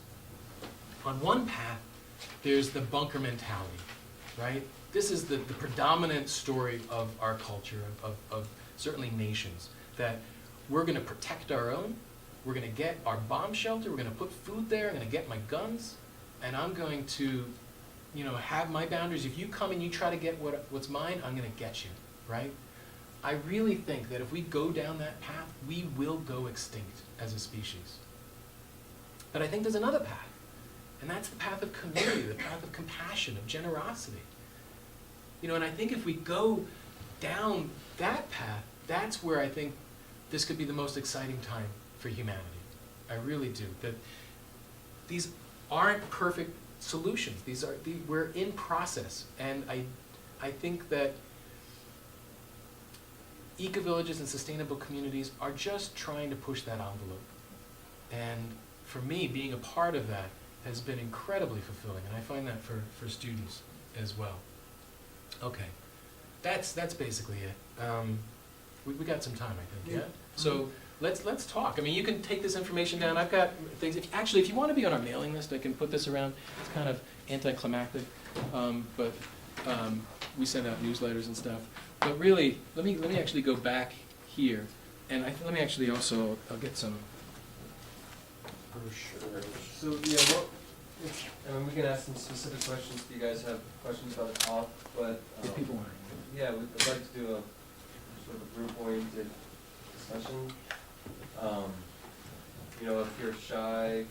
On one path, there's the bunker mentality, right? This is the predominant story of our culture, of certainly nations, that we're going to protect our own, we're going to get our bomb shelter, we're going to put food there, I'm going to get my guns, and I'm going to, you know, have my boundaries. If you come and you try to get what's mine, I'm going to get you, right? I really think that if we go down that path, we will go extinct as a species. But I think there's another path, and that's the path of community, the path of compassion, of generosity. You know, and I think if we go down that path, that's where I think this could be the most exciting time for humanity. I really do. That these aren't perfect solutions. We're in process, and I think that ecovillages and sustainable communities are just trying to push that envelope. And for me, being a part of that has been incredibly fulfilling, and I find that for students as well. Okay, that's basically it. We got some time, I think, yeah? So let's talk. I mean, you can take this information down. I've got things. If you want to be on our mailing list, I can put this around. It's kind of anticlimactic, but we send out newsletters and stuff. But really, let me actually go back here, and let me actually also, I'll get some brochures. So yeah, I mean, we can ask some specific questions if you guys have questions about the talk, but If people want. yeah, we'd like to do a sort of group-oriented discussion. You know, if you're shy,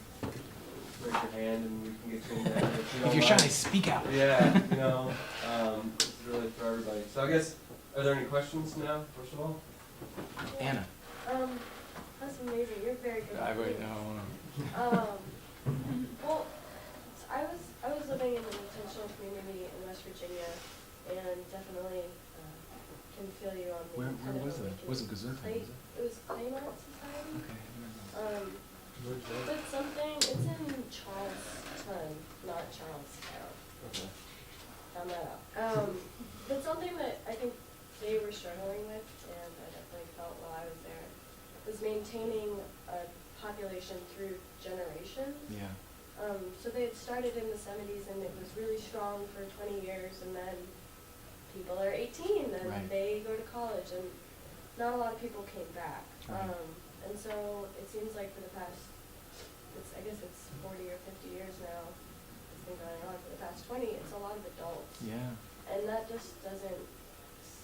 raise your hand and we can get you in there. If you're shy, speak out. Yeah, you know, this is really for everybody. So I guess, are there any questions now, first of all? Anna. That's amazing. You're very good. I already know. Well, I was living in an intentional community in West Virginia, and definitely can feel you on the Where kind of was that? awakening. Wasn't Gesundheit, was it? It was Claymont Society. Okay. Where's that? But something, it's in Charlestown, not Charlestown. Okay. Found that out. But something that I think they were struggling with, and I definitely felt while I was there, was maintaining a population through generations. Yeah. So they had started in the 70s, and it was really strong for 20 years, and then people are 18, and Right. they go to college, and not a lot of people came back. Right. And so it seems like for the past, I guess it's 40 or 50 years now, it's been going on. For the past 20, it's a lot of adults. Yeah. And that just doesn't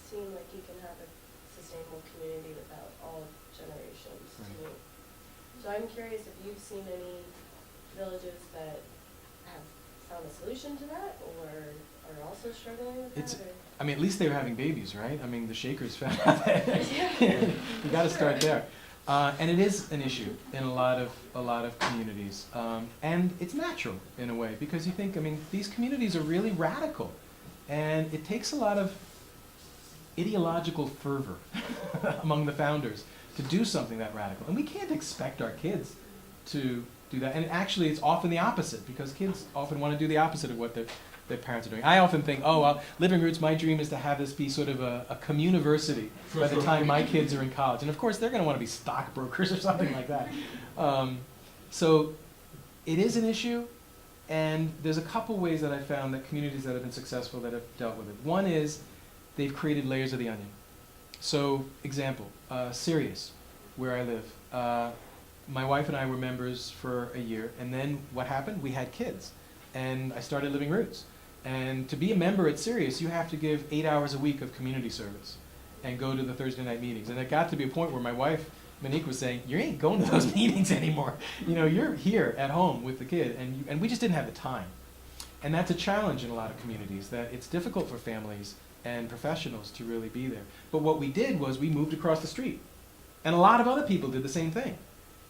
seem like you can have a sustainable community without all generations to Right. me. So I'm curious if you've seen any villages that have found a solution to that, or are also struggling with It's- that? Or? I mean, at least they were having babies, right? I mean, the Shakers found out that. You got to start there. And it is an issue in a lot of communities, and it's natural in a way, because you think, I mean, these communities are really radical, and it takes a lot of ideological fervor among the founders to do something that radical, and we can't expect our kids to do that. And actually, it's often the opposite, because kids often want to do the opposite of what their parents are doing. I often think, oh, well, Living Roots, my dream is to have this be sort of a communiversity by the time my kids are in college. And of course, they're going to want to be stockbrokers or something like that. So it is an issue, and there's a couple ways that I found that communities that have been successful that have dealt with it. One is they've created layers of the onion. So, example, Sirius, where I live. My wife and I were members for a year, and then what happened? We had kids, and I started Living Roots. And to be a member at Sirius, you have to give 8 hours a week of community service and go to the Thursday night meetings. And it got to be a point where my wife, Monique, was saying, you ain't going to those meetings anymore. You know, you're here at home with the kid, and we just didn't have the time. And that's a challenge in a lot of communities, that it's difficult for families and professionals to really be there. But what we did was we moved across the street. And a lot of other people did the same thing.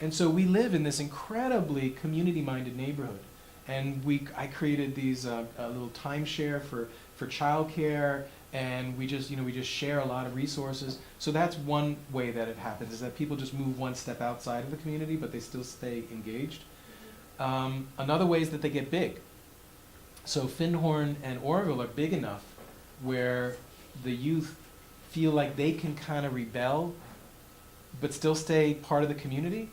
And so we live in this incredibly community-minded neighborhood. And I created these a little timeshare for childcare, and we just share a lot of resources. So that's one way that it happens, is that people just move one step outside of the community, but they still stay engaged. Another way is that they get big. So Finhorn and Oroville are big enough where the youth feel like they can kind of rebel, but still stay part of the community.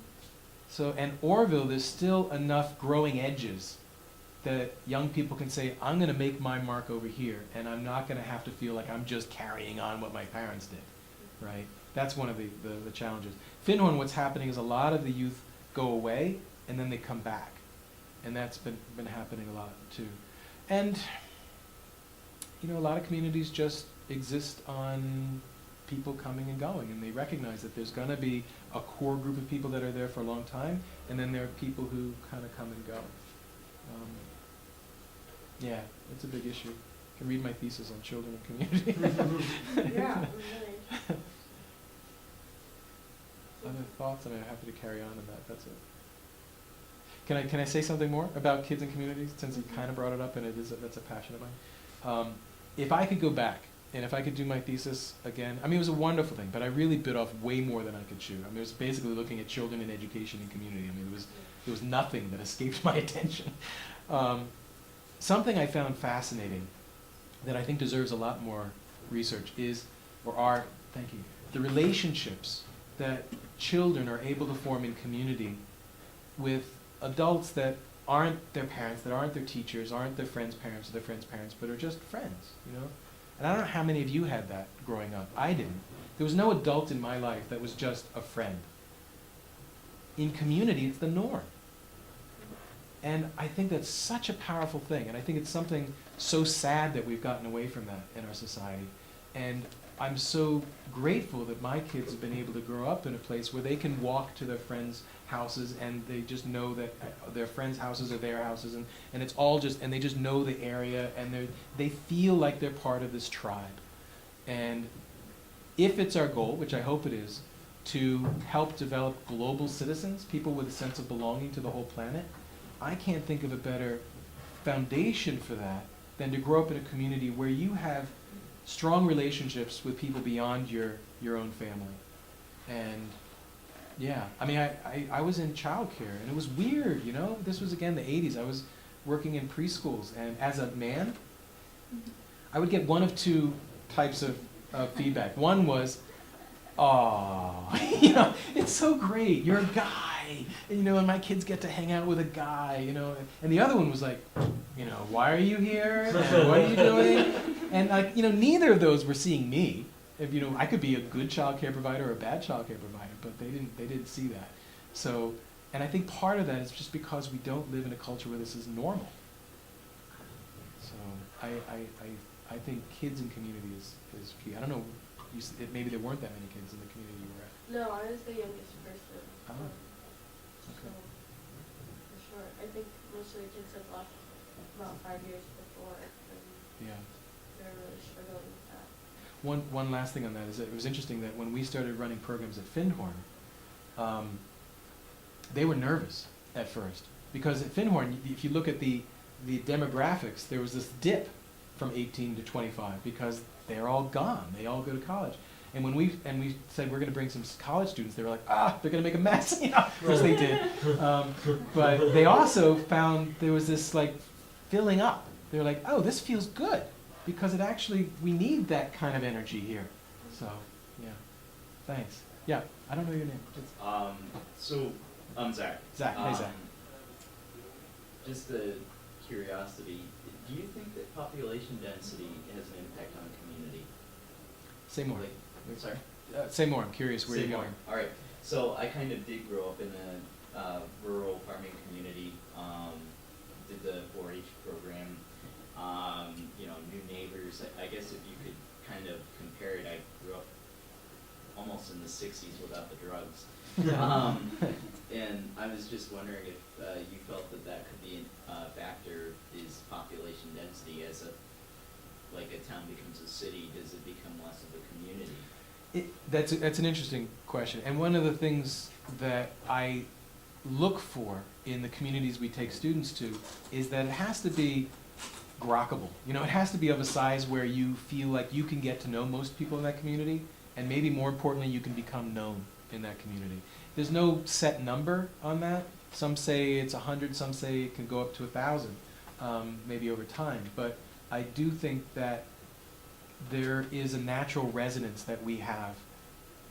So, and Oroville, there's still enough growing edges that young people can say, I'm going to make my mark over here, and I'm not going to have to feel like I'm just carrying on what my parents did, right? That's one of the challenges. Finhorn, what's happening is a lot of the youth go away, and then they come back. And that's been happening a lot, too. And, you know, a lot of communities just exist on people coming and going, and they recognize that there's going to be a core group of people that are there for a long time, and then there are people who kind of come and go. Yeah, it's a big issue. You can read my thesis on children and community. Yeah, really. Other thoughts? And I'm happy to carry on in that. That's it. Can I say something more about kids and communities, since you kind of brought it up, and that's a passion of mine? If I could go back, and if I could do my thesis again, I mean, it was a wonderful thing, but I really bit off way more than I could chew. I mean, it was basically looking at children and education and community. I mean, there was nothing that escaped my attention. Something I found fascinating that I think deserves a lot more research are the relationships that children are able to form in community with adults that aren't their parents, that aren't their teachers, aren't their friends' parents or their friends' parents, but are just friends, you know? And I don't know how many of you had that growing up. I didn't. There was no adult in my life that was just a friend. In community, it's the norm. And I think that's such a powerful thing, and I think it's something so sad that we've gotten away from that in our society. And I'm so grateful that my kids have been able to grow up in a place where they can walk to their friends' houses, and they just know that their friends' houses are their houses, and it's all just, and they just know the area, and they feel like they're part of this tribe. And if it's our goal, which I hope it is, to help develop global citizens, people with a sense of belonging to the whole planet, I can't think of a better foundation for that than to grow up in a community where you have strong relationships with people beyond your own family. And yeah, I mean, I was in childcare, and it was weird, you know? This was, again, the 80s. I was working in preschools, and as a man, I would get one of two types of feedback. One was, "Aw, you know, it's so great, you're a guy, and, you know, and my kids get to hang out with a guy, you know." And the other one was like, you know, "Why are you here? And what are you doing?" And, like, you know, neither of those were seeing me. If, you know, I could be a good child care provider or a bad child care provider, but they didn't see that. So, and I think part of that is just because we don't live in a culture where this is normal. So I I think kids in community is key. I don't know, maybe there weren't that many kids in the community you were at. No, I was the youngest person. Oh, So, okay. for sure. I think most of the kids had left about 5 years before, and Yeah. they were really struggling with that. One last thing on that is that it was interesting that when we started running programs at Finhorn, they were nervous at first. Because at Finhorn, if you look at the demographics, there was this dip from 18 to 25 because they're all gone. They all go to college. And when we said we're going to bring some college students, they were like, they're going to make a mess, which they did. But they also found there was this like filling up. They were like, this feels good because we need that kind of energy here. So, yeah, thanks. Yeah, I don't know your name. So, I'm Zach. Zach, hey Zach. Just a curiosity, do you think that population density has an impact on a community? Say more. Sorry? Say more. I'm curious where Say you're more. going. All right. So I kind of did grow up in a rural farming community. Did the 4-H program. New neighbors. I guess if you could kind of compare it, I grew up almost in the 60s without the drugs. And I was just wondering if you felt that could be a factor, is population density as a town becomes a city, does it become less of a community? That's an interesting question. And one of the things that I look for in the communities we take students to is that it has to be grokkable. It has to be of a size where you feel like you can get to know most people in that community, and maybe more importantly, you can become known in that community. There's no set number on that. Some say it's 100, some say it can go up to 1,000, maybe over time. But I do think that there is a natural resonance that we have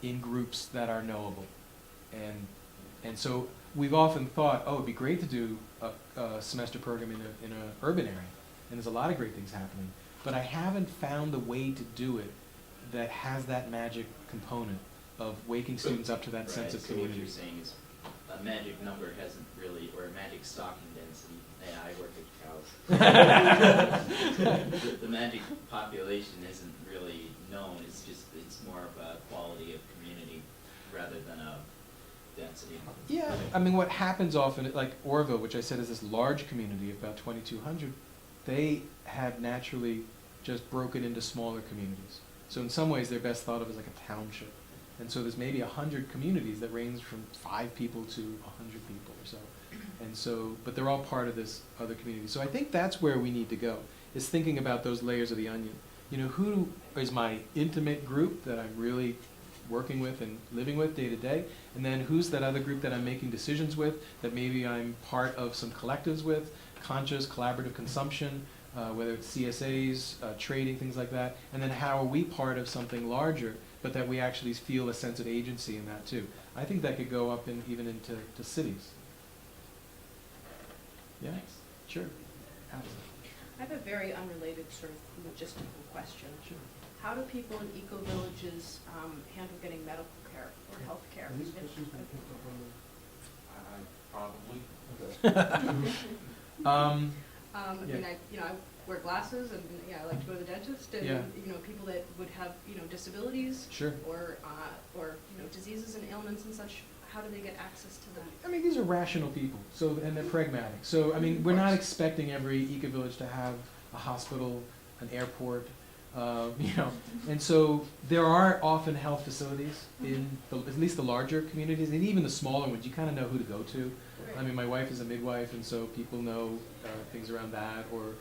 in groups that are knowable. And so we've often thought, it'd be great to do a semester program in an urban area. And there's a lot of great things happening. But I haven't found the way to do it that has that magic component of waking students up to that sense of community. So what you're saying is a magic number hasn't really, or a magic stocking density. Yeah, I work with cows. The magic population isn't really known. It's more of a quality of community rather than a density. Yeah, I mean, what happens often, like Orville, which I said is this large community of about 2,200, they have naturally just broken into smaller communities. So in some ways, they're best thought of as like a township. And so there's maybe 100 communities that range from 5 people to 100 people or so. And so, but they're all part of this other community. So I think that's where we need to go, is thinking about those layers of the onion. Who is my intimate group that I'm really working with and living with day to day? And then who's that other group that I'm making decisions with, that maybe I'm part of some collectives with, conscious, collaborative consumption, whether it's CSAs, trading, things like that. And then how are we part of something larger, but that we actually feel a sense of agency in that too. I think that could go up even into cities. Yeah, Thanks. sure. Absolutely. I have a very unrelated sort of logistical question. Sure. How do people in eco-villages handle getting medical care or health care? Are these questions being picked up on Probably. I mean, I wear glasses, and I like to go to the dentist, and Yeah. people that would have disabilities, Sure. or diseases and ailments and such. How do they get access to that? I mean, these are rational people, and they're pragmatic. So, I mean, we're not expecting every eco-village to have a hospital, an airport, and so there are often health facilities in at least the larger communities, and even the smaller ones. You kind of know who to go to. Right. I mean, my wife is a midwife, and so people know things around that, or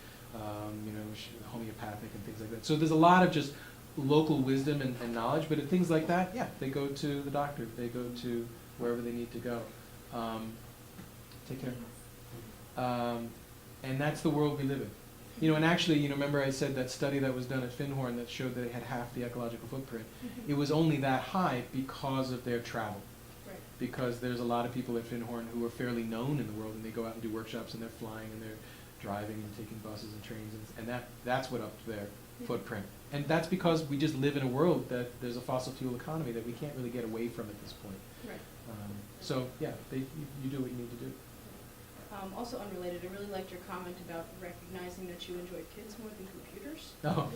homeopathic and things like that. So there's a lot of just local wisdom and knowledge, but at things like that, yeah, they go to the doctor, they go to wherever they need to go. Take care. And that's the world we live in. And actually, remember I said that study that was done at Finhorn that showed that it had half the ecological footprint. It was only that high because of their travel. Right. Because there's a lot of people at Finhorn who are fairly known in the world, and they go out and do workshops, and they're flying, and they're driving and taking buses and trains, and that's what upped their footprint. And that's because we just live in a world that there's a fossil fuel economy that we can't really get away from at this point. Right. So yeah, you do what you need to do. Also unrelated, I really liked your comment about recognizing that you enjoy kids more than computers. Oh.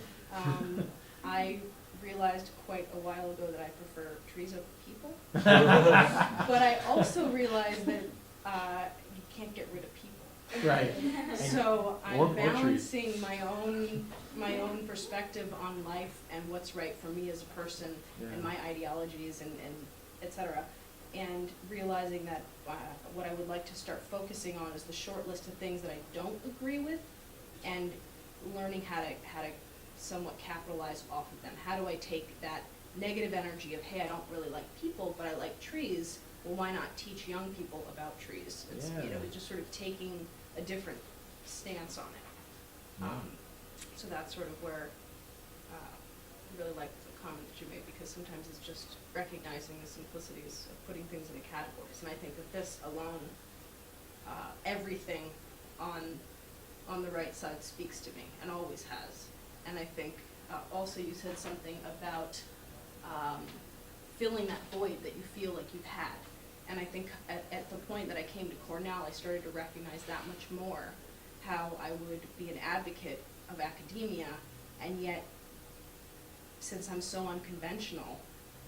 I realized quite a while ago that I prefer trees over people. But I also realized that you can't get rid of people. Right. So Or I'm trees. balancing my own perspective on life and what's right for me as a person and Yeah. my ideologies and et cetera, and realizing that what I would like to start focusing on is the short list of things that I don't agree with, and learning how to somewhat capitalize off of them. How do I take that negative energy of, hey, I don't really like people, but I like trees? Well, why not teach young people about trees? It's, you know, Yeah. just sort of taking a different stance on it. Wow. So that's sort of where I really like the comment that you made, because sometimes it's just recognizing the simplicities of putting things into categories. And I think that this alone, everything on the right side speaks to me, and always has. And I think also you said something about filling that void that you feel like you've had. And I think at the point that I came to Cornell, I started to recognize that much more, how I would be an advocate of academia, and yet, since I'm so unconventional,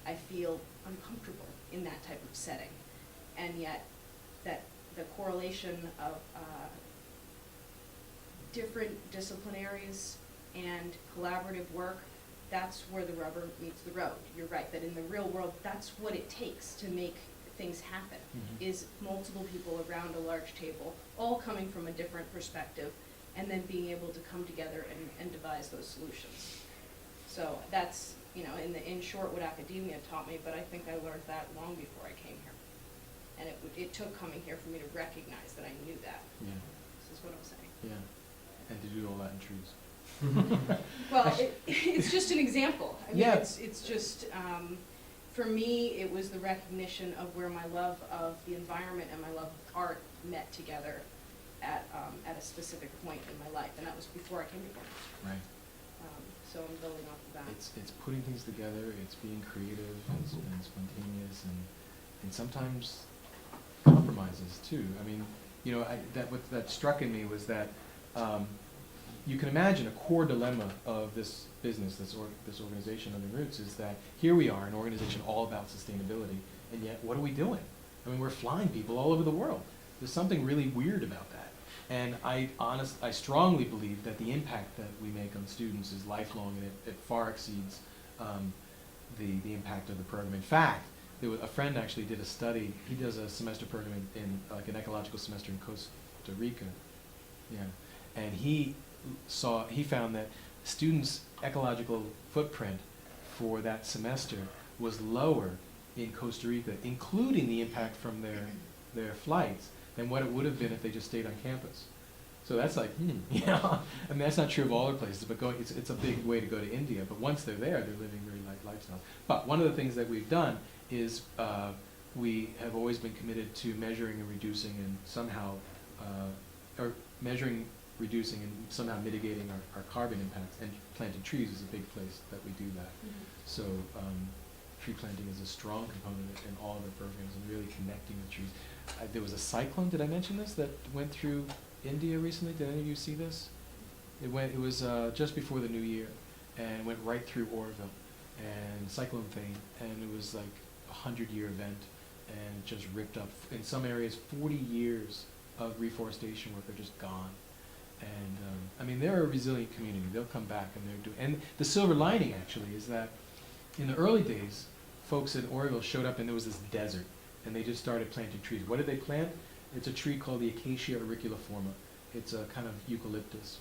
I feel uncomfortable in that type of setting. And yet, that the correlation of different disciplinaries and collaborative work, that's where the rubber meets the road. You're right, that in the real world, that's what it takes to make things happen, is multiple people around a large table, all coming from a different perspective, and then being able to come together and devise those solutions. So that's, you know, in short, what academia taught me, but I think I learned that long before I came here. And it took coming here for me to recognize that I knew that. Yeah. This is what I'm saying. Yeah. And to do all that in trees. Well, it's just an example. I mean, Yeah. it's just, for me, it was the recognition of where my love of the environment and my love of art met together at a specific point in my life, and that was before I came to Cornell. Right. So I'm building off of that. It's putting things together, it's being creative and spontaneous, and sometimes compromises too. I mean, you know, what that struck in me was that you can imagine a core dilemma of this business, this organization Under Roots, is that here we are, an organization all about sustainability, and yet what are we doing? I mean, we're flying people all over the world. There's something really weird about that. And I strongly believe that the impact that we make on students is lifelong, and it far exceeds the impact of the program. In fact, a friend actually did a study. He does a semester program in like an ecological semester in Costa Rica. Yeah. And he found that students' ecological footprint for that semester was lower in Costa Rica, including the impact from their flights, than what it would have been if they just stayed on campus. So that's like, you know, I mean, that's not true of all the places, but it's a big way to go to India. But once they're there, they're living very light lifestyles. But one of the things that we've done is we have always been committed to measuring and reducing and somehow, reducing and somehow mitigating our carbon impacts, and planting trees is a big place that we do that. So tree planting is a strong component in all of the programs, and really connecting with trees. There was a cyclone, did I mention this, that went through India recently? Did any of you see this? It was just before the new year, and went right through Oroville, and Cyclone Thane, and it was like a 100-year event, and just ripped up, in some areas, 40 years of reforestation work are just gone. And I mean, they're a resilient community. They'll come back, and they're doing. And the silver lining actually is that in the early days, folks in Oroville showed up, and there was this desert, and they just started planting trees. What did they plant? It's a tree called the Acacia auriculaforma. It's a kind of eucalyptus,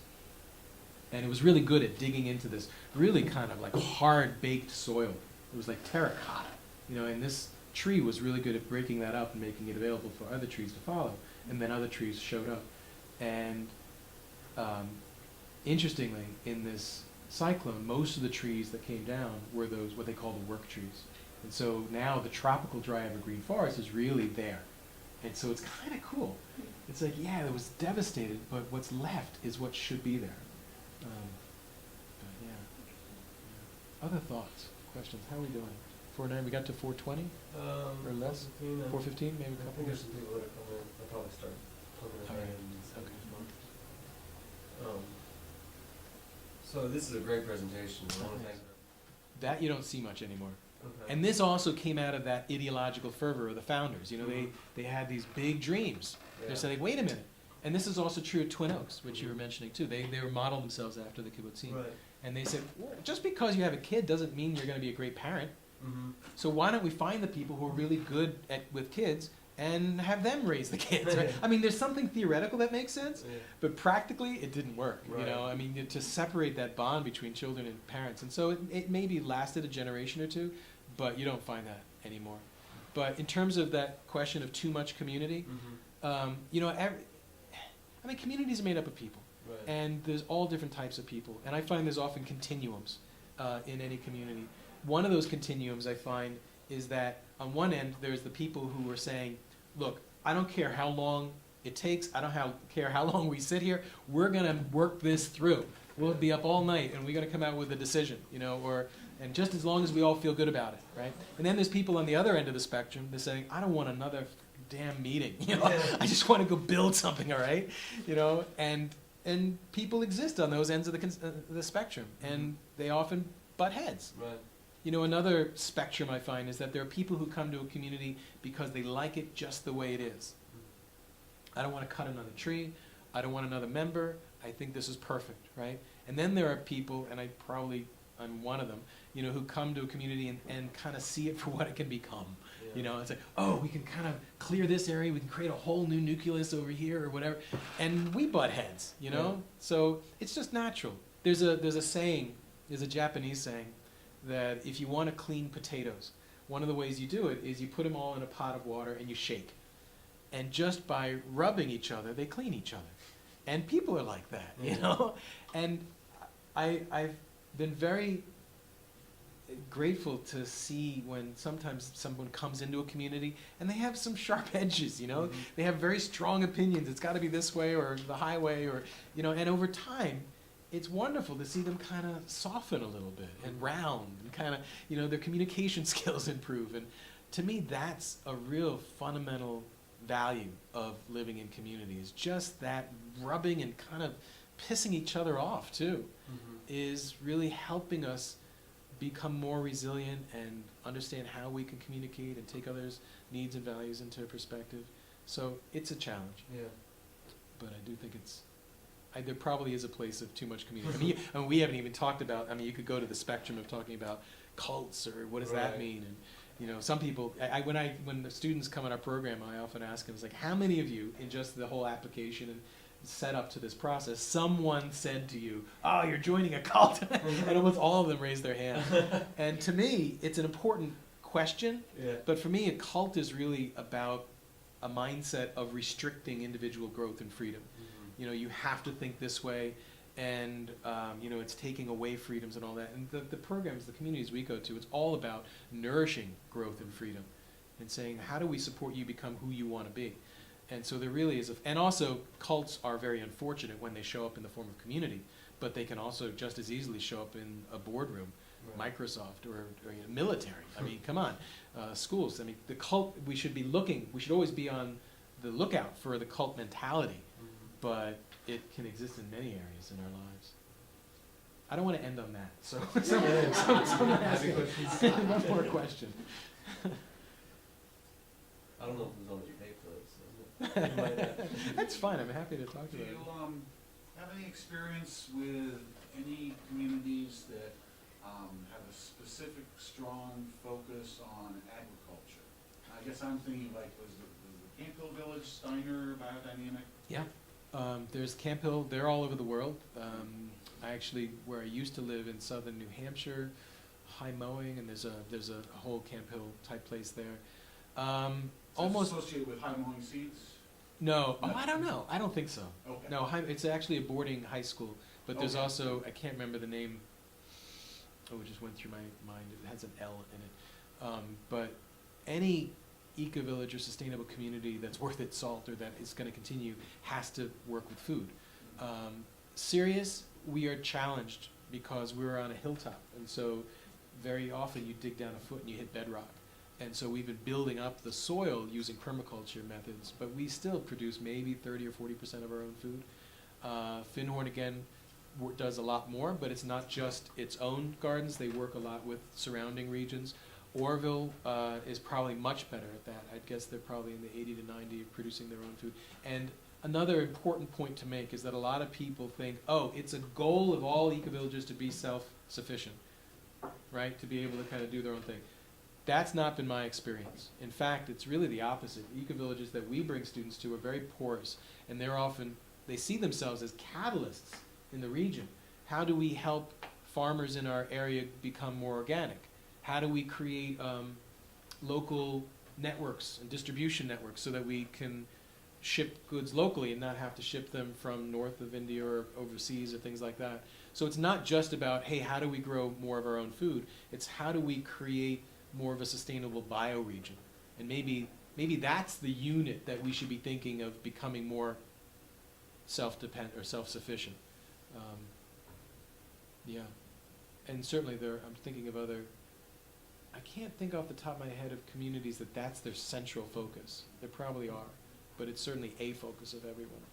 and it was really good at digging into this really kind of like hard baked soil. It was like terracotta, you know. And this tree was really good at breaking that up and making it available for other trees to follow. And then other trees showed up, and interestingly, in this cyclone, most of the trees that came down were those, what they call the work trees. And so now the tropical dry evergreen forest is really there. And so it's kind of cool. It's like, yeah, it was devastated, but what's left is what should be there. But yeah. Other thoughts, questions? How are we doing? 4:09, we got to 4:20? Or less? 4:15, maybe a I couple think minutes? there's some people that are coming in. I'll probably start. public All right. lands and Okay. So this is a great presentation. I want to thank. That you don't see much anymore. Okay. And this also came out of that ideological fervor of the founders. You know, Mhm. they had these big dreams. Yeah. They're saying, wait a minute. And this is also true at Twin Oaks, which you were mentioning too. They were modeled themselves after the kibbutzim. Right. And they said, well, just because you have a kid doesn't mean you're going to be a great parent. Mm-hmm. So why don't we find the people who are really good with kids and have them raise the kids, right? I mean, there's something theoretical that makes sense, Yeah. but practically it didn't work, you Right. know? I mean, to separate that bond between children and parents. And so it maybe lasted a generation or two, but you don't find that anymore. But in terms of that question of too much community, Mm-hmm. you know, I mean, communities are made up of people. Right. And there's all different types of people. And I find there's often continuums in any community. One of those continuums I find is that on one end, there's the people who are saying, look, I don't care how long it takes. I don't care how long we sit here. We're going to work this through. We'll be up all night and we're going to come out with a decision, you know, and just as long as we all feel good about it, right? And then there's people on the other end of the spectrum that saying, I don't want another damn meeting, you know. Yeah. I just want to go build something, all right? You know, and people exist on those ends of the spectrum, and they often butt heads. Right. You know, another spectrum I find is that there are people who come to a community because they like it just the way it is. I don't want to cut another tree. I don't want another member. I think this is perfect, right? And then there are people, and I'm one of them, you know, who come to a community and kind of see it for what it can become. Yeah. You know, it's like, oh, we can kind of clear this area, we can create a whole new nucleus over here or whatever. And we butt heads, you know? Yeah. So it's just natural. There's a saying, there's a Japanese saying, that if you want to clean potatoes, one of the ways you do it is you put them all in a pot of water and you shake. And just by rubbing each other, they clean each other. And people are like that, you know? And I've been very grateful to see when sometimes someone comes into a community and they have some sharp edges, you know? Mhm. They have very strong opinions. It's got to be this way or the highway or, you know, and over time, it's wonderful to see them kind of soften a little bit and round and kind of, you know, their communication skills improve. And to me, that's a real fundamental value of living in community, is just that rubbing and kind of pissing each other off too, Mm-hmm. is really helping us become more resilient and understand how we can communicate and take others' needs and values into perspective. So it's a challenge, Yeah. but I do think there probably is a place of too much community. I mean, we haven't even talked about, I mean, you could go to the spectrum of talking about cults or what does that Right. mean? And, you know, some people, when the students come in our program, I often ask them, it's like, how many of you, in just the whole application and set up to this process, someone said to you, oh, you're joining a cult? And almost all of them raised their hand. And to me, it's an important question, Yeah. but for me, a cult is really about a mindset of restricting individual growth and freedom. Mm-hmm. You know, you have to think this way, and you know, it's taking away freedoms and all that. And the programs, the communities we go to, it's all about nourishing growth and freedom, and saying, how do we support you become who you want to be? And so there really is and also cults are very unfortunate when they show up in the form of community, but they can also just as easily show up in a boardroom, Right. Microsoft or you know, military. I mean, come on, schools. I mean, the cult. We should always be on the lookout for the cult mentality, Mhm. but it can exist in many areas in our lives. I don't want to end on that. So someone ask Have me any questions? one more question. I don't know if it was on your paper, so you might have. That's fine. I'm happy to talk Do about you it. have any experience with any communities that have a specific, strong focus on agriculture? I guess I'm thinking like, was the Camp Hill Village, Steiner, Biodynamic? Yeah. There's Camp Hill. They're all over the world. Where I used to live in southern New Hampshire, high mowing, and there's a whole Camp Hill type place there. Is that Almost associated with high mowing seeds? no. Oh, I don't know. I don't think so. Okay. No, it's actually a boarding high school, but there's Okay. also, I can't remember the name. Oh, it just went through my mind. It has an L in it. But any eco-village or sustainable community that's worth its salt or that is going to continue has to work with food. Serious, we are challenged because we're on a hilltop, and so very often you dig down a foot and you hit bedrock. And so we've been building up the soil using permaculture methods, but we still produce maybe 30 or 40% of our own food. Finhorn, again, does a lot more, but it's not just its own gardens. They work a lot with surrounding regions. Orville is probably much better at that. I'd guess they're probably in the 80 to 90 of producing their own food. And another important point to make is that a lot of people think, oh, it's a goal of all ecovillages to be self-sufficient, right? To be able to kind of do their own thing. That's not been my experience. In fact, it's really the opposite. Ecovillages that we bring students to are very porous, and they see themselves as catalysts in the region. How do we help farmers in our area become more organic? How do we create local networks and distribution networks so that we can ship goods locally and not have to ship them from north of India or overseas or things like that? So it's not just about, hey, how do we grow more of our own food? It's how do we create more of a sustainable bioregion? And maybe that's the unit that we should be thinking of becoming more self-dependent or self-sufficient. Yeah. And certainly I'm thinking of other, I can't think off the top of my head of communities that's their central focus. There probably are, but it's certainly a focus of everyone.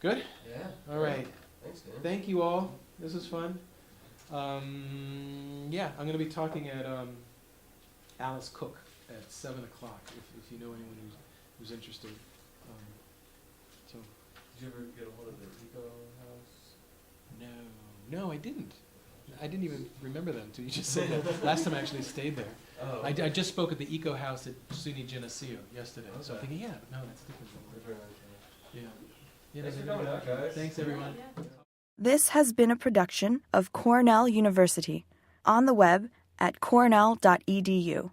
Good? Yeah. All right. Thanks, Dan. Thank you all. This was fun. Yeah, I'm going to be talking at Alice Cook at 7 o'clock, if you know anyone who's interested. So. Did you ever get a hold of the Eco House? No, I didn't. I didn't even remember them until you just said that. Last time I actually stayed there. Oh. I just spoke at the Eco House at SUNY Geneseo yesterday. So I'm Okay. thinking, yeah, no, that's different. Yeah. Thanks for coming out, guys. Thanks, everyone. This has been a production of Cornell University, on the web at cornell.edu.